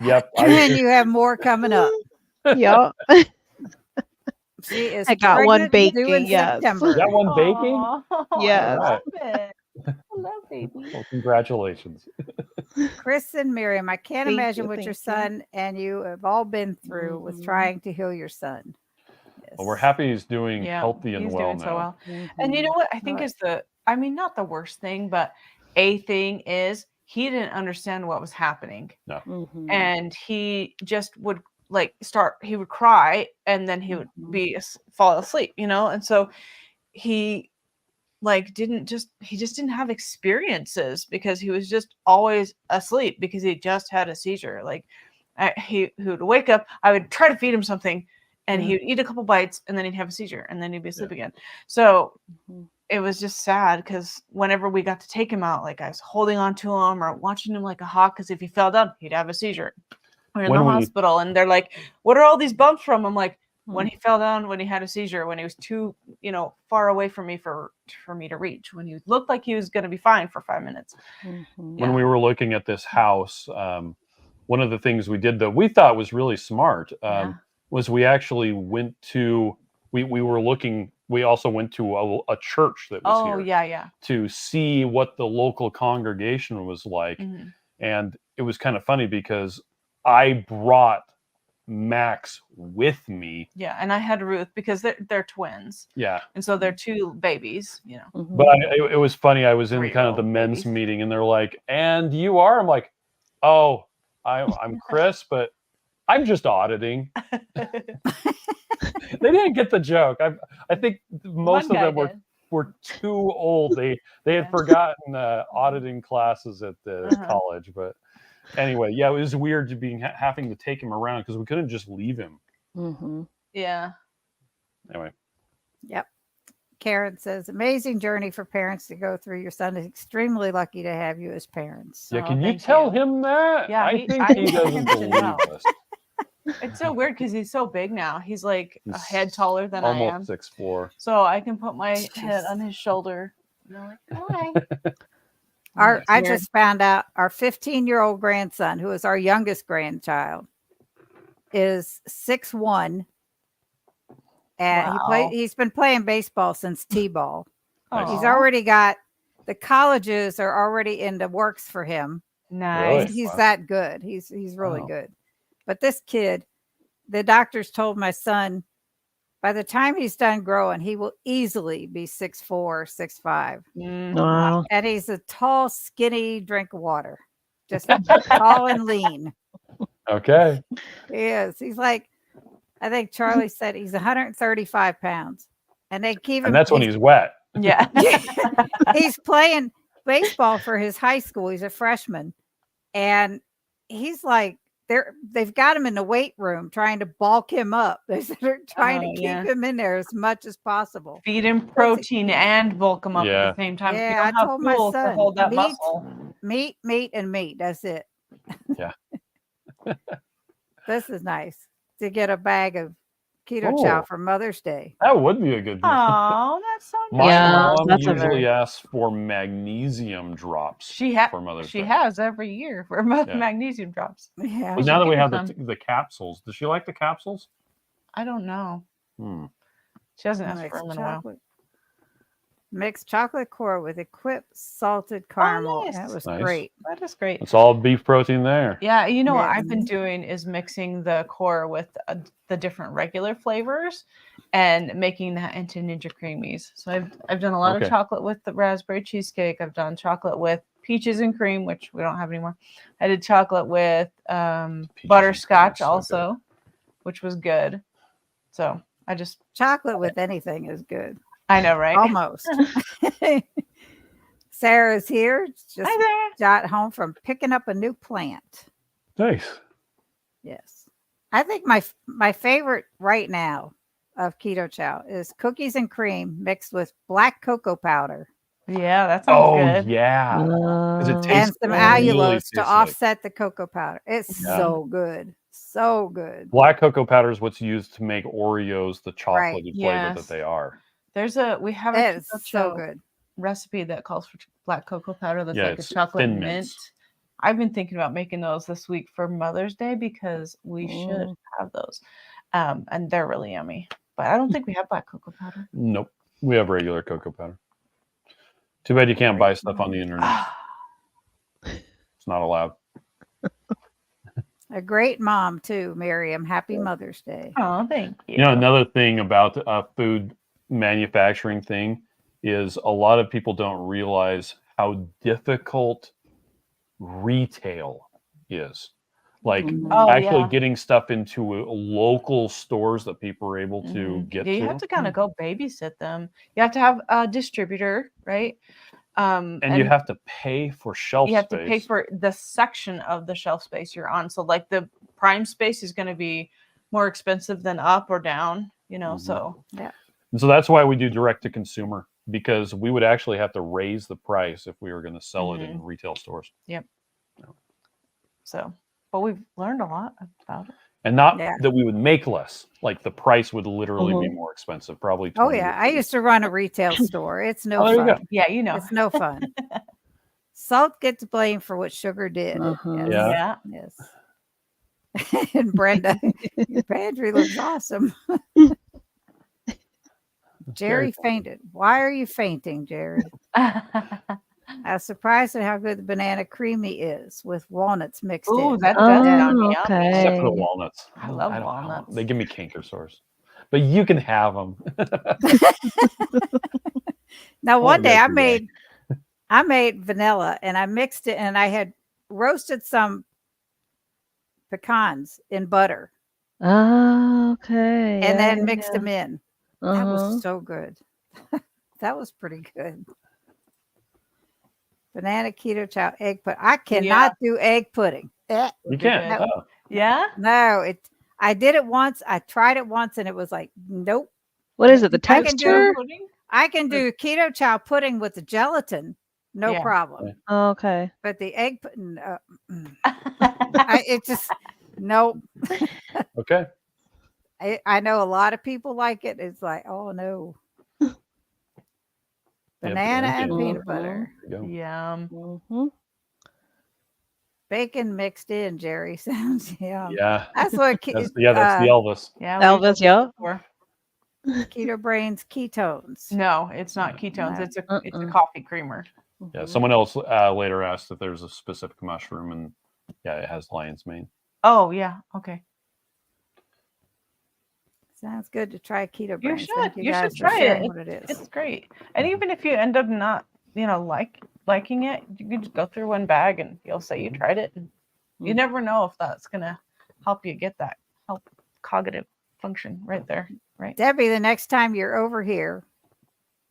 Yep. And you have more coming up. Yeah. She is I got one pregnant and due baking, in yes. September. You got one baking? Aw, Yes. I love it. I love baby. Well, congratulations. Chris and Miriam, I can't Thank imagine you, what your thank you. son and you have all been through with Mhm. trying to heal your son. Yes. Well, we're happy he's doing Yeah, healthy and he's well doing now. so well. And you know what I think Right. is not the worst thing, but a thing is he didn't understand what was happening. Mhm. And he just would he would cry and then he would fall asleep, and so he just didn't have experiences because he was just always asleep because he just had a seizure. He would wake up, I would try to feed him something and he would eat a couple bites and then he'd have a seizure and then he'd be asleep again. So it was just sad because whenever we got to take him out, I was holding on to him or watching him like a hawk, because if he fell down, he'd have a seizure. We're in the hospital and they're like, what are all these bumps from? I'm like, when he fell down, when he had a seizure, when he was too, far away from me for me to reach, when he looked like he was going to be fine for 5 minutes. When we were looking at this house, one of the things we did that we thought was really smart was we actually went to, we also went to a church that was here. Yeah. To see what the local congregation was like. Mm-hmm. And it was kind of funny because I brought Max with me. Yeah, and I had Ruth because they're twins. Yeah. And so they're two babies, But it was funny. I was in kind of the men's meeting and they're like, and you are? I'm like, oh, I'm Chris, but I'm just auditing. They didn't get the joke. I think most of them were were too old. They had forgotten auditing classes at the college. But anyway, yeah, it was weird to be having to take him around because we couldn't just leave him. Yeah. Anyway. Yep. Karen says, amazing journey for parents to go through. Your son is extremely lucky to have you as parents. Yeah, can you tell him that? Yeah, I think he doesn't believe us. It's so weird because he's so big now. He's like a head taller than I am. Almost 6'4". So I can put my head on his shoulder. And I'm like, hi. I just found out our 15-year-old grandson, who is our youngest grandchild, is 6'1". And he's been playing baseball since T-ball. Nice. He's already got the colleges are already in the works for him. Nice. Really? He's that good. He's really good. But this kid, the doctors told my son, by the time he's done growing, he will easily be 6'4", 6'5". Wow. And he's a tall, skinny drink of water. Just tall and lean. Okay. He is. He's like, I think Charlie said he's 135 pounds. And they keep him. And that's when he's wet. Yeah. He's playing baseball for his high school. He's a freshman. And he's like, they've got him in the weight room trying to bulk him up. They're trying to keep him in there as much as possible. Feed him protein and bulk him up at the same time. Yeah, I told my son, hold that muscle. meat, and meat. That's it. Yeah. This is nice to get a bag of KetoChow for Mother's Day. That would be a good deal. Oh, that's so nice. My mom usually asks for magnesium drops for Mother's Day. She has every year for magnesium drops. Yeah. But now that we have the capsules, does she like the capsules? I don't know. She hasn't asked for them in a while. Mixed chocolate core with equipped salted caramel. Nice. That was Nice. great. That is great. It's all beef protein there. Yeah, you know what I've been doing is mixing the core with the different regular flavors and making that into Ninja Creamies. So I've done a lot of chocolate with the raspberry cheesecake. I've done chocolate with peaches and cream, which we don't have anymore. I did chocolate with butterscotch also, which was good. So I just chocolate with anything is good. I know, right? Almost. Sarah's here. Just got home from picking up a new plant. Nice. Yes. I think my favorite right now of KetoChow is cookies and cream mixed with black cocoa powder. Yeah, that sounds good. Yeah. It tastes and some allulose to offset the cocoa powder. It's so good. So good. Black cocoa powder is what's used to make Oreos the chocolatey flavor that they are. We have a so good recipe that calls for black cocoa powder that's like a chocolate mint. I've been thinking about making those this week for Mother's Day because we should have those. And they're really yummy. But I don't think we have black cocoa powder. Nope. We have regular cocoa powder. Too bad you can't buy stuff on the internet. It's not allowed. A great mom too, Miriam. Happy Mother's Day. Oh, thank you. You know, another thing about food manufacturing thing is a lot of people don't realize how difficult retail is. Like getting stuff into local stores that people are able to get to. You have to kind of go babysit them. You have to have a distributor, right? And you have to pay for shelf space. You have to pay for the section of the shelf space you're on. So like the prime space is going to be more expensive than up or down, you know, so. Yeah. And so that's why we do direct to consumer, because we would actually have to raise the price if we were going to sell it in retail stores. Yep. So, but we've learned a lot about it. And not that we would make less, like the price would literally be more expensive, probably. I used to run a retail store. It's no fun. Yeah, you know. It's no fun. Salt gets blamed for what sugar did. Yes. And Brenda, your pantry looks awesome. Jerry fainted. Why are you fainting, Jerry? I was surprised at how good the banana creamy is with walnuts mixed in. Oh, that does sound yummy. Except for the walnuts. I love walnuts. They give me canker sores. But you can have them. Now, one day I made vanilla and I mixed it and I had roasted some pecans in butter. Oh, okay. And then mixed them in. That was so good. That was pretty good. Banana keto chow egg pudding. I cannot do egg pudding. You Would be can't. good. Oh. Yeah. No, I did it once. I tried it once, and it was like, nope. What is it? The I can do- texture? Pudding? I can do keto chow pudding with the gelatin, no Yeah. problem. Oh, okay. But the egg pudding, it just nope. Okay. I know a lot of people like it. It's like, oh no. Banana and banana peanut Mhm. butter. There you go. Yum. Mhm. Bacon mixed in, Jerry. Sounds yum. Yeah. That's what That's the Elvis. Yeah. Elvis, used it yeah. before. keto brains ketones. No, it's not ketones. No. It's a Uh-uh. coffee creamer. Yeah. Mhm. Someone else later asked if there's a specific mushroom, and yeah, it has lion's mane. Oh yeah. Okay. Sounds good to try keto You brains. should. Thank you You guys should for try sharing it. what it is. It's great. And even if you end up not, liking it, you can just go through one bag and you'll say you tried it. And you Mm. never know if that's gonna help you get that cognitive function right there. Right. Debbie, the next time you're over here,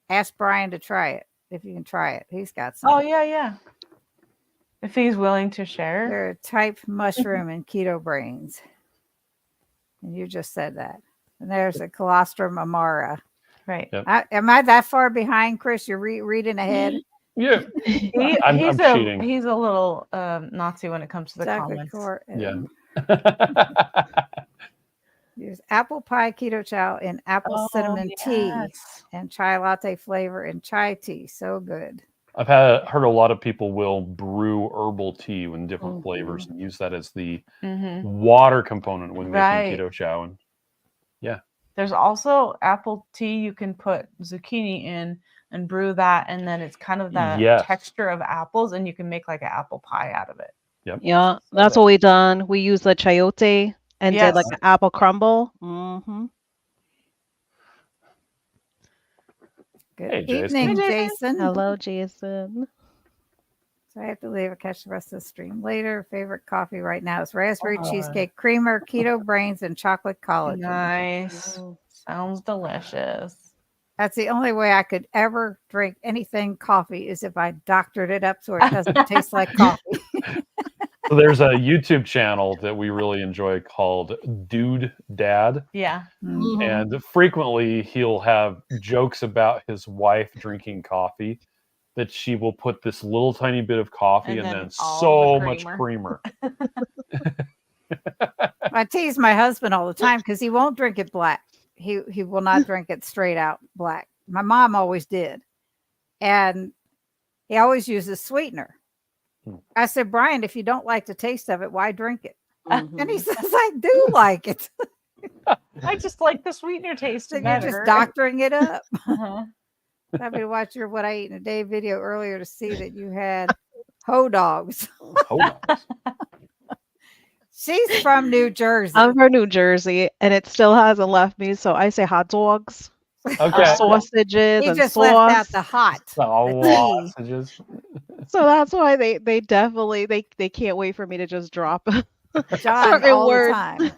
ask Brian to try it. If you can try it, he's got some. Oh yeah, yeah. If he's willing to share. They're a type mushroom in keto brains. And you just said that. And there's a colostrum amara. Right. Yep. Am I that far behind, Chris? You're reading ahead? Yeah. I'm He's cheating. he's a little Nazi when it comes to the Chocolate comments. core. Yeah. Use apple pie keto chow in apple cinnamon tea yes. and chai latte flavor in chai tea. So good. I've heard a lot of people will brew herbal tea in different Mhm. flavors and use that as the Mm-hmm. water component when Right. making keto chow. And There's also apple tea you can put zucchini in and brew that, and then it's kind of the Yes. texture of apples, and you can make like an apple pie out of it. Yeah, that's what we done. We used the chayote and did like Yes. an apple crumble. Mm-hmm. Good Hey, Jason. evening, Hey, Jason. Hello, Jason. So I have to leave. I'll catch the rest of the stream later. Favorite coffee right now is raspberry Oh. cheesecake creamer, keto brains, and chocolate collagen. Nice. Mm. Sounds delicious. That's the only way I could ever drink anything coffee is if I doctored it up so it doesn't taste like coffee. so there's a YouTube channel that we really enjoy called Dude Dad. Yeah. Mm. And frequently he'll have jokes about his wife drinking coffee, that she will put this little tiny bit of coffee And and then then all so the much creamer. I tease my husband all the time because he won't drink it black. He will not drink it straight out black. My mom always did. And he always uses sweetener. I said, Brian, if you don't like the taste of it, why drink it? And he Mhm. says, I do like it. I just like the sweetener taste So you're better. just doctoring it up. Uh-huh. Happy to watch your What I Eat in a Day video earlier to see that you had hoe dogs. Hold on. She's from New Jersey. I'm from New Jersey, and it still hasn't left me, so I say hot dogs, Okay. sausages, He and just sauce. left out the hot. Oh, tea. sausages. So that's why they definitely they can't wait for me to just drop John certain all words. the time.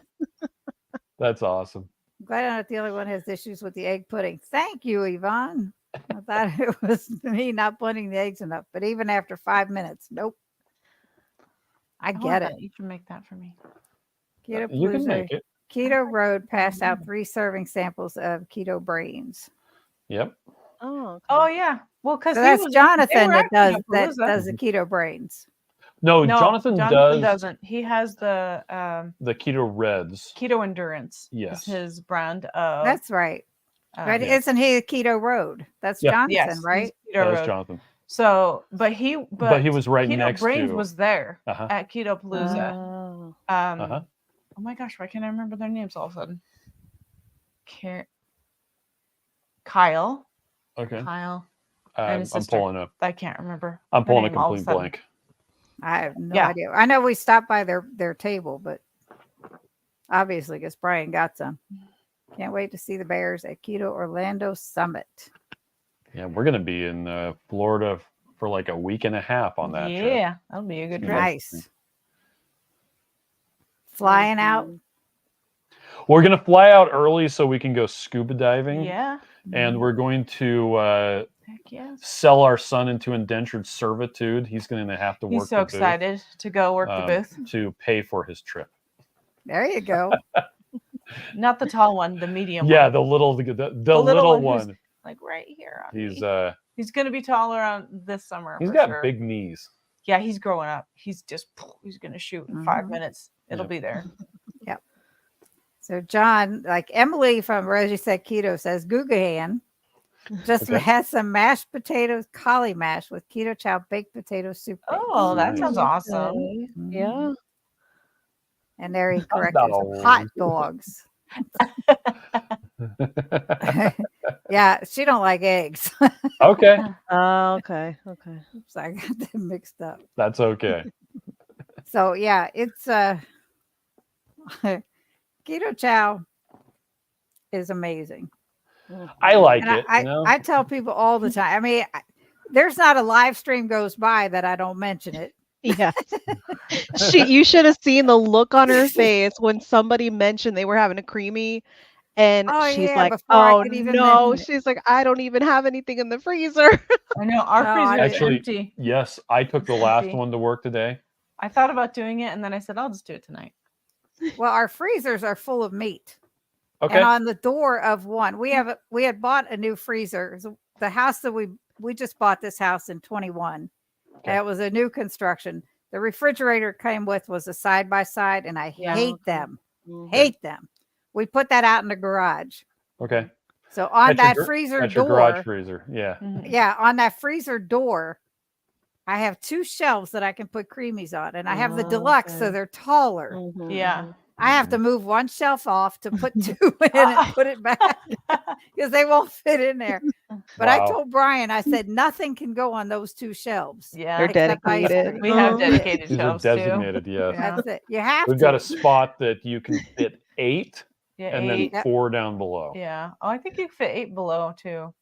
That's awesome. I'm glad I'm not the only one who has issues with the egg pudding. Thank you, Yvonne. I thought it was me not putting the eggs enough, but even after 5 minutes, nope. I want get it. that. You can make that for me. Keto You can Palooza, make it. Keto Road passed out 3 serving samples of keto brains. Yep. Oh, okay. Oh yeah. Well, because So that's Jonathan that does the keto brains. No, No, Jonathan doesn't. He has the Keto Reds. Keto Endurance. Yes. Is his brand of. That's right. Right? Yeah. Isn't he a Keto Road? That's Yeah. Jonathan, Yes, he's right? Keto That was Road. Jonathan. So, but he was right Keto next Brains to- was there Uh-huh. at Keto Palooza. Oh. Uh-huh. Oh my gosh, why can't I remember their names all of a sudden? Kyle. Okay. Kyle. and his I'm sister. pulling up. I can't remember. I'm her pulling a name all of complete sudden. blank. I have no Yeah. idea. I know we stopped by their table, but obviously because Brian got some. Can't wait to see the Bears at Keto Orlando Summit. Yeah, we're gonna be in Florida for like a week and a half on that trip. Yeah, that'll be a good trip. Nice. Flying out. We're going to fly out early so we can go scuba diving. Yeah. And we're going to Heck yes. sell our son into indentured servitude. He's going to have to work He's so the booth, excited to go work the booth. to pay for his trip. There you go. Not the tall one, the medium Yeah, one. the little little one. one. Like right here. On He's me. He's gonna be taller on this summer. he's for got sure. big knees. Yeah, he's growing up. He's gonna shoot in 5 minutes. It'll Yep. be there. Yep. So John, like Emily from Reggie Said Keto says, Gugahan just Okay. had some mashed potatoes, cauli mash with KetoChow baked potato soup base. Oh, that Nice. sounds awesome. Mhm. Yeah. And there he corrected some hot dogs. Yeah, she don't like eggs. Okay, Oh, okay. Okay. Oops, I got them mixed up. that's okay. So yeah, it's KetoChow is amazing. I like And it. I tell people all the time. I mean, there's not a live stream goes by that I don't mention it. Yeah. You should have seen the look on her face when somebody mentioned they were having a creamy. And Oh, she's yeah, like, before I oh could even no. mention it. She's like, I don't even have anything in the freezer. I know our Oh, freezer is Actually, empty. yes, I took the last Empty. one to work today. I thought about doing it, and then I said I'll just do it tonight. Well, our freezers are full of meat. Okay. And on the door of one, we had bought a new freezer. The house that we just bought this house in 21. Okay. And it was a new construction. The refrigerator came with was a side by side, and I Yeah. hate Okay. them. Mhm. Hate them. We put that out in the garage. Okay. So on That's that freezer That's your garage door, freezer. Yeah. Mhm. yeah, on that freezer door, I have 2 shelves that I can put creamies on, and I have the Oh, deluxe, so okay. they're taller. Mhm, Yeah. mhm. I have to move one shelf off to put 2 in and put it back because they won't fit in there. But I Wow. told Brian, I said nothing can go on those 2 shelves. Yeah. They're except ice dedicated. cream. We have Uh-huh. dedicated These are shelves too. designated. Yes. Yeah. That's it. You have We've to. got a spot that you can fit 8, Yeah, and 8. then 4 down below. Yeah. Oh, I think you can fit 8 below too.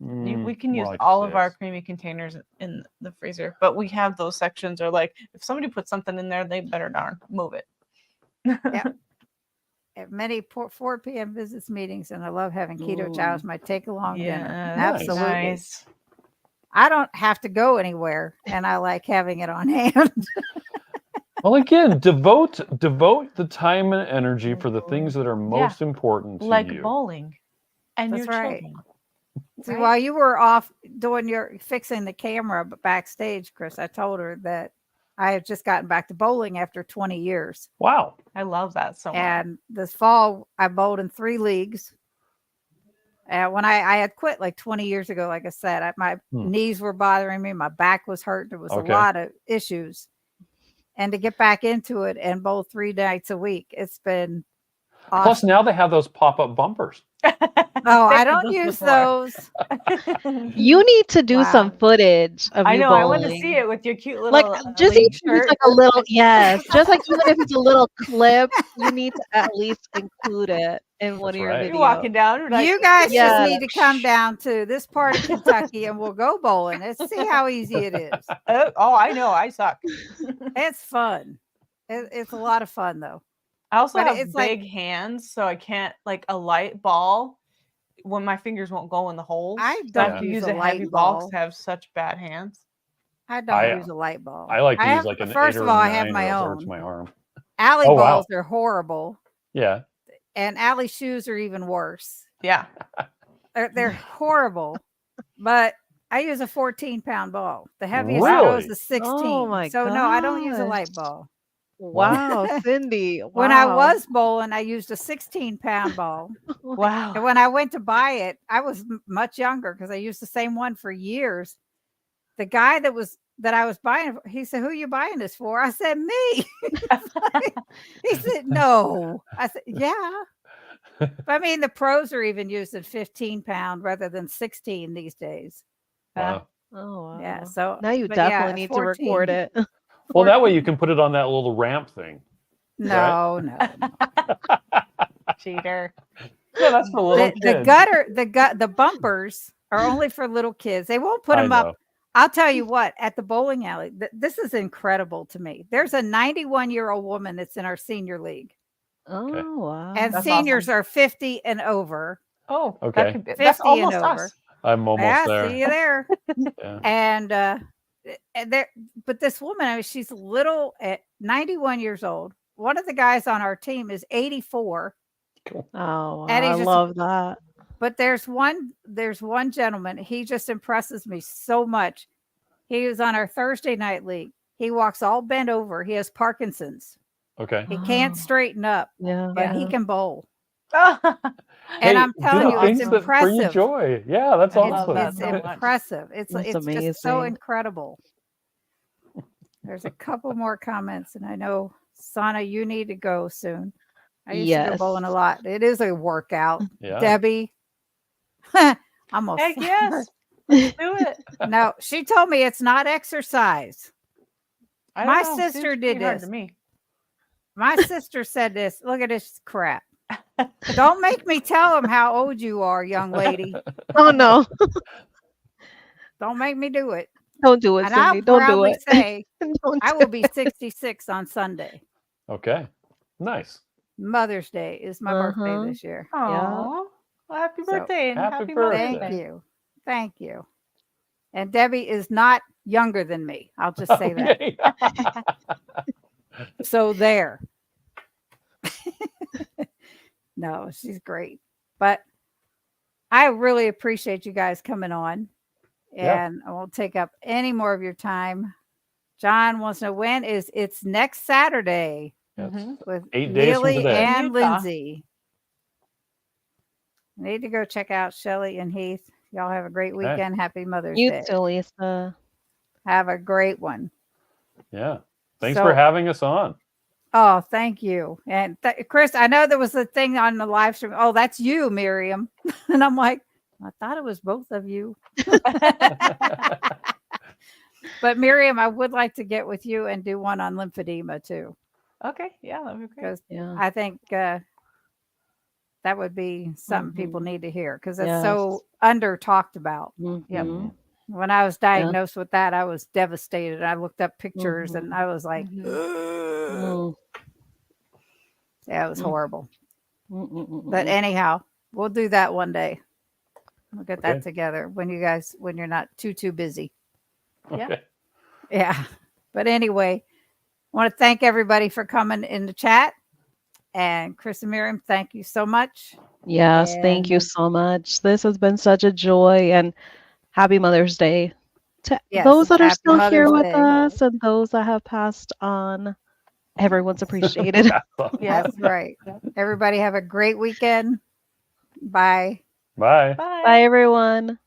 We can more use like all of our 6. creamy containers in the freezer, but we have those sections are like if somebody puts something in there, they better darn move it. At many 4 p.m. visits meetings, and I love having KetoChow as my take along dinner. Nice. Absolutely. Nice. I don't have to go anywhere, and I like having it on hand. Well, again, devote the time and energy for the things that are most important to Like you. bowling and That's your right. children. See, Right? while you were off doing fixing the camera backstage, Chris, I told her that I had just gotten back to bowling after 20 years. Wow. I love that so much. And this fall, I bowled in 3 leagues. And when I had quit like 20 years ago, like I said, my knees were bothering me. My back was hurt. There was a lot of issues. And to get back into it and bowl 3 nights a week, it's been awesome. Plus, now they have those pop-up bumpers. Oh, I don't use those. You need to do some footage of I you know. bowling. I want to see it with your cute little Like just league even if shirt. it's like a little just like even if it's a little clip, you need to at least include it in one of your right. videos. You're walking down. Like, You guys Yeah. just need to come down to this part of Kentucky and we'll go bowling. Let's see how easy it is. oh, I know. I suck. It's fun. It's a lot of fun though. I also But have it's big like- hands, so I can't like a light ball when my fingers won't go in the holes. I So I don't have to use use a a heavy light ball ball. 'cause I have such bad hands. I don't use a light ball. I like to use have- like an first 8 of or all, a I have 9 my or else it own. hurts my arm. Alley Oh, wow. balls are horrible, Yeah. and alley shoes are even worse. Yeah. They're horrible, but I use a 14-pound ball. The heaviest it goes Really? is 16. Oh my so no, I don't use a gosh. light ball. Wow, Cindy. When I wow. was bowling, I used a 16-pound ball. Wow. And when I went to buy it, I was much younger because I used the same one for years. The guy that I was buying, he said, "Who are you buying this for?" I said, "Me." He said, "No." I said, "Yeah." But I mean, the pros are even using 15-pound rather than 16 these days. Wow. Oh wow. Yeah. So now you but yeah, definitely need to 14. record it. Well, that way you can put it on that little ramp thing. No. Cheater. Yeah, that's for little The bumpers are only for little kids. They won't put I them up. know. I'll tell you what, at the bowling alley, this is incredible to me. There's a 91-year-old woman that's in our senior league. Oh, wow. And That's seniors awesome. are 50 and over. Oh, Okay. that could be, that's 50 and almost over. us. I'm almost Yeah, there. see you there. Yeah. And there, but this woman, I mean, she's little at 91 years old. One of the guys on our team is 84. Cool. Oh, wow. And I he's just- love that. But there's one gentleman, he just impresses me so much. He was on our Thursday night league. He walks all bent over. He has Parkinson's. Okay. He can't Oh, straighten up, yeah. but he yeah. can bowl. I And Hey, I'm telling do you, the it's things that bring you impressive. joy. Yeah, that's I awesome. love that It's so much. impressive. It's That's just so amazing. incredible. There's a couple more comments, and I know Sana, you need to go soon. I used to go bowling a Yes. lot. It is a workout. Yeah. Debbie, almost. Heck yes. Let's do it. No, she told me it's not exercise. I My don't know, sister seems did pretty hard this. to me. My sister said this. Look at this crap. Don't make me tell them how old you are, young lady. Oh, no. Don't make me do it. Don't do it, And I'll Cindy. Don't do proudly it. say Don't I do will be 66 on Sunday. Okay. Nice. Mother's Day is my birthday Uh-huh. this year. Oh, well, happy So, birthday and happy happy Mother's birthday. Thank Day. you. Thank you. And Debbie is not younger than me. I'll just say that. Okay. So there. No, she's great. But I really appreciate you guys coming on. Yeah. And I won't take up any more of your time. John wants to know when it's next Saturday Yes. Mhm. with 8 days from Neely today. and Utah. Lindsay. Need to go check out Shelly and Heath. Y'all have a great Okay. weekend. Happy Mother's You Day. too, Lisa. Have a great one. Yeah. Thanks So- for having us on. Oh, thank you. And Chris, I know there was a thing on the live stream. Oh, that's you, Miriam. And I'm like, I thought it was both of you. But Miriam, I would like to get with you and do one on lymphedema too, Okay, yeah, that'd be great. because Yeah. I think that would be something people need to hear because it's so under talked about. Mhm. When I was diagnosed with that, I was devastated. I looked up pictures and I was like, Mhm. Mm. yeah, it was horrible. Mm-mm-mm-mm. But anyhow, we'll do that one day. We'll get that Okay. together when you're not too busy. Yeah. Okay. Yeah. But anyway, I want to thank everybody for coming in the chat. And Chris and Miriam, thank you so much. Yes, thank you And- so much. This has been such a joy, and happy Mother's Day to Yes, those that are happy still here Mother's with Day. us and those that have passed on. Everyone's appreciated. Yeah. That's right. Everybody have a great weekend. Bye. Bye. Bye. Bye, everyone.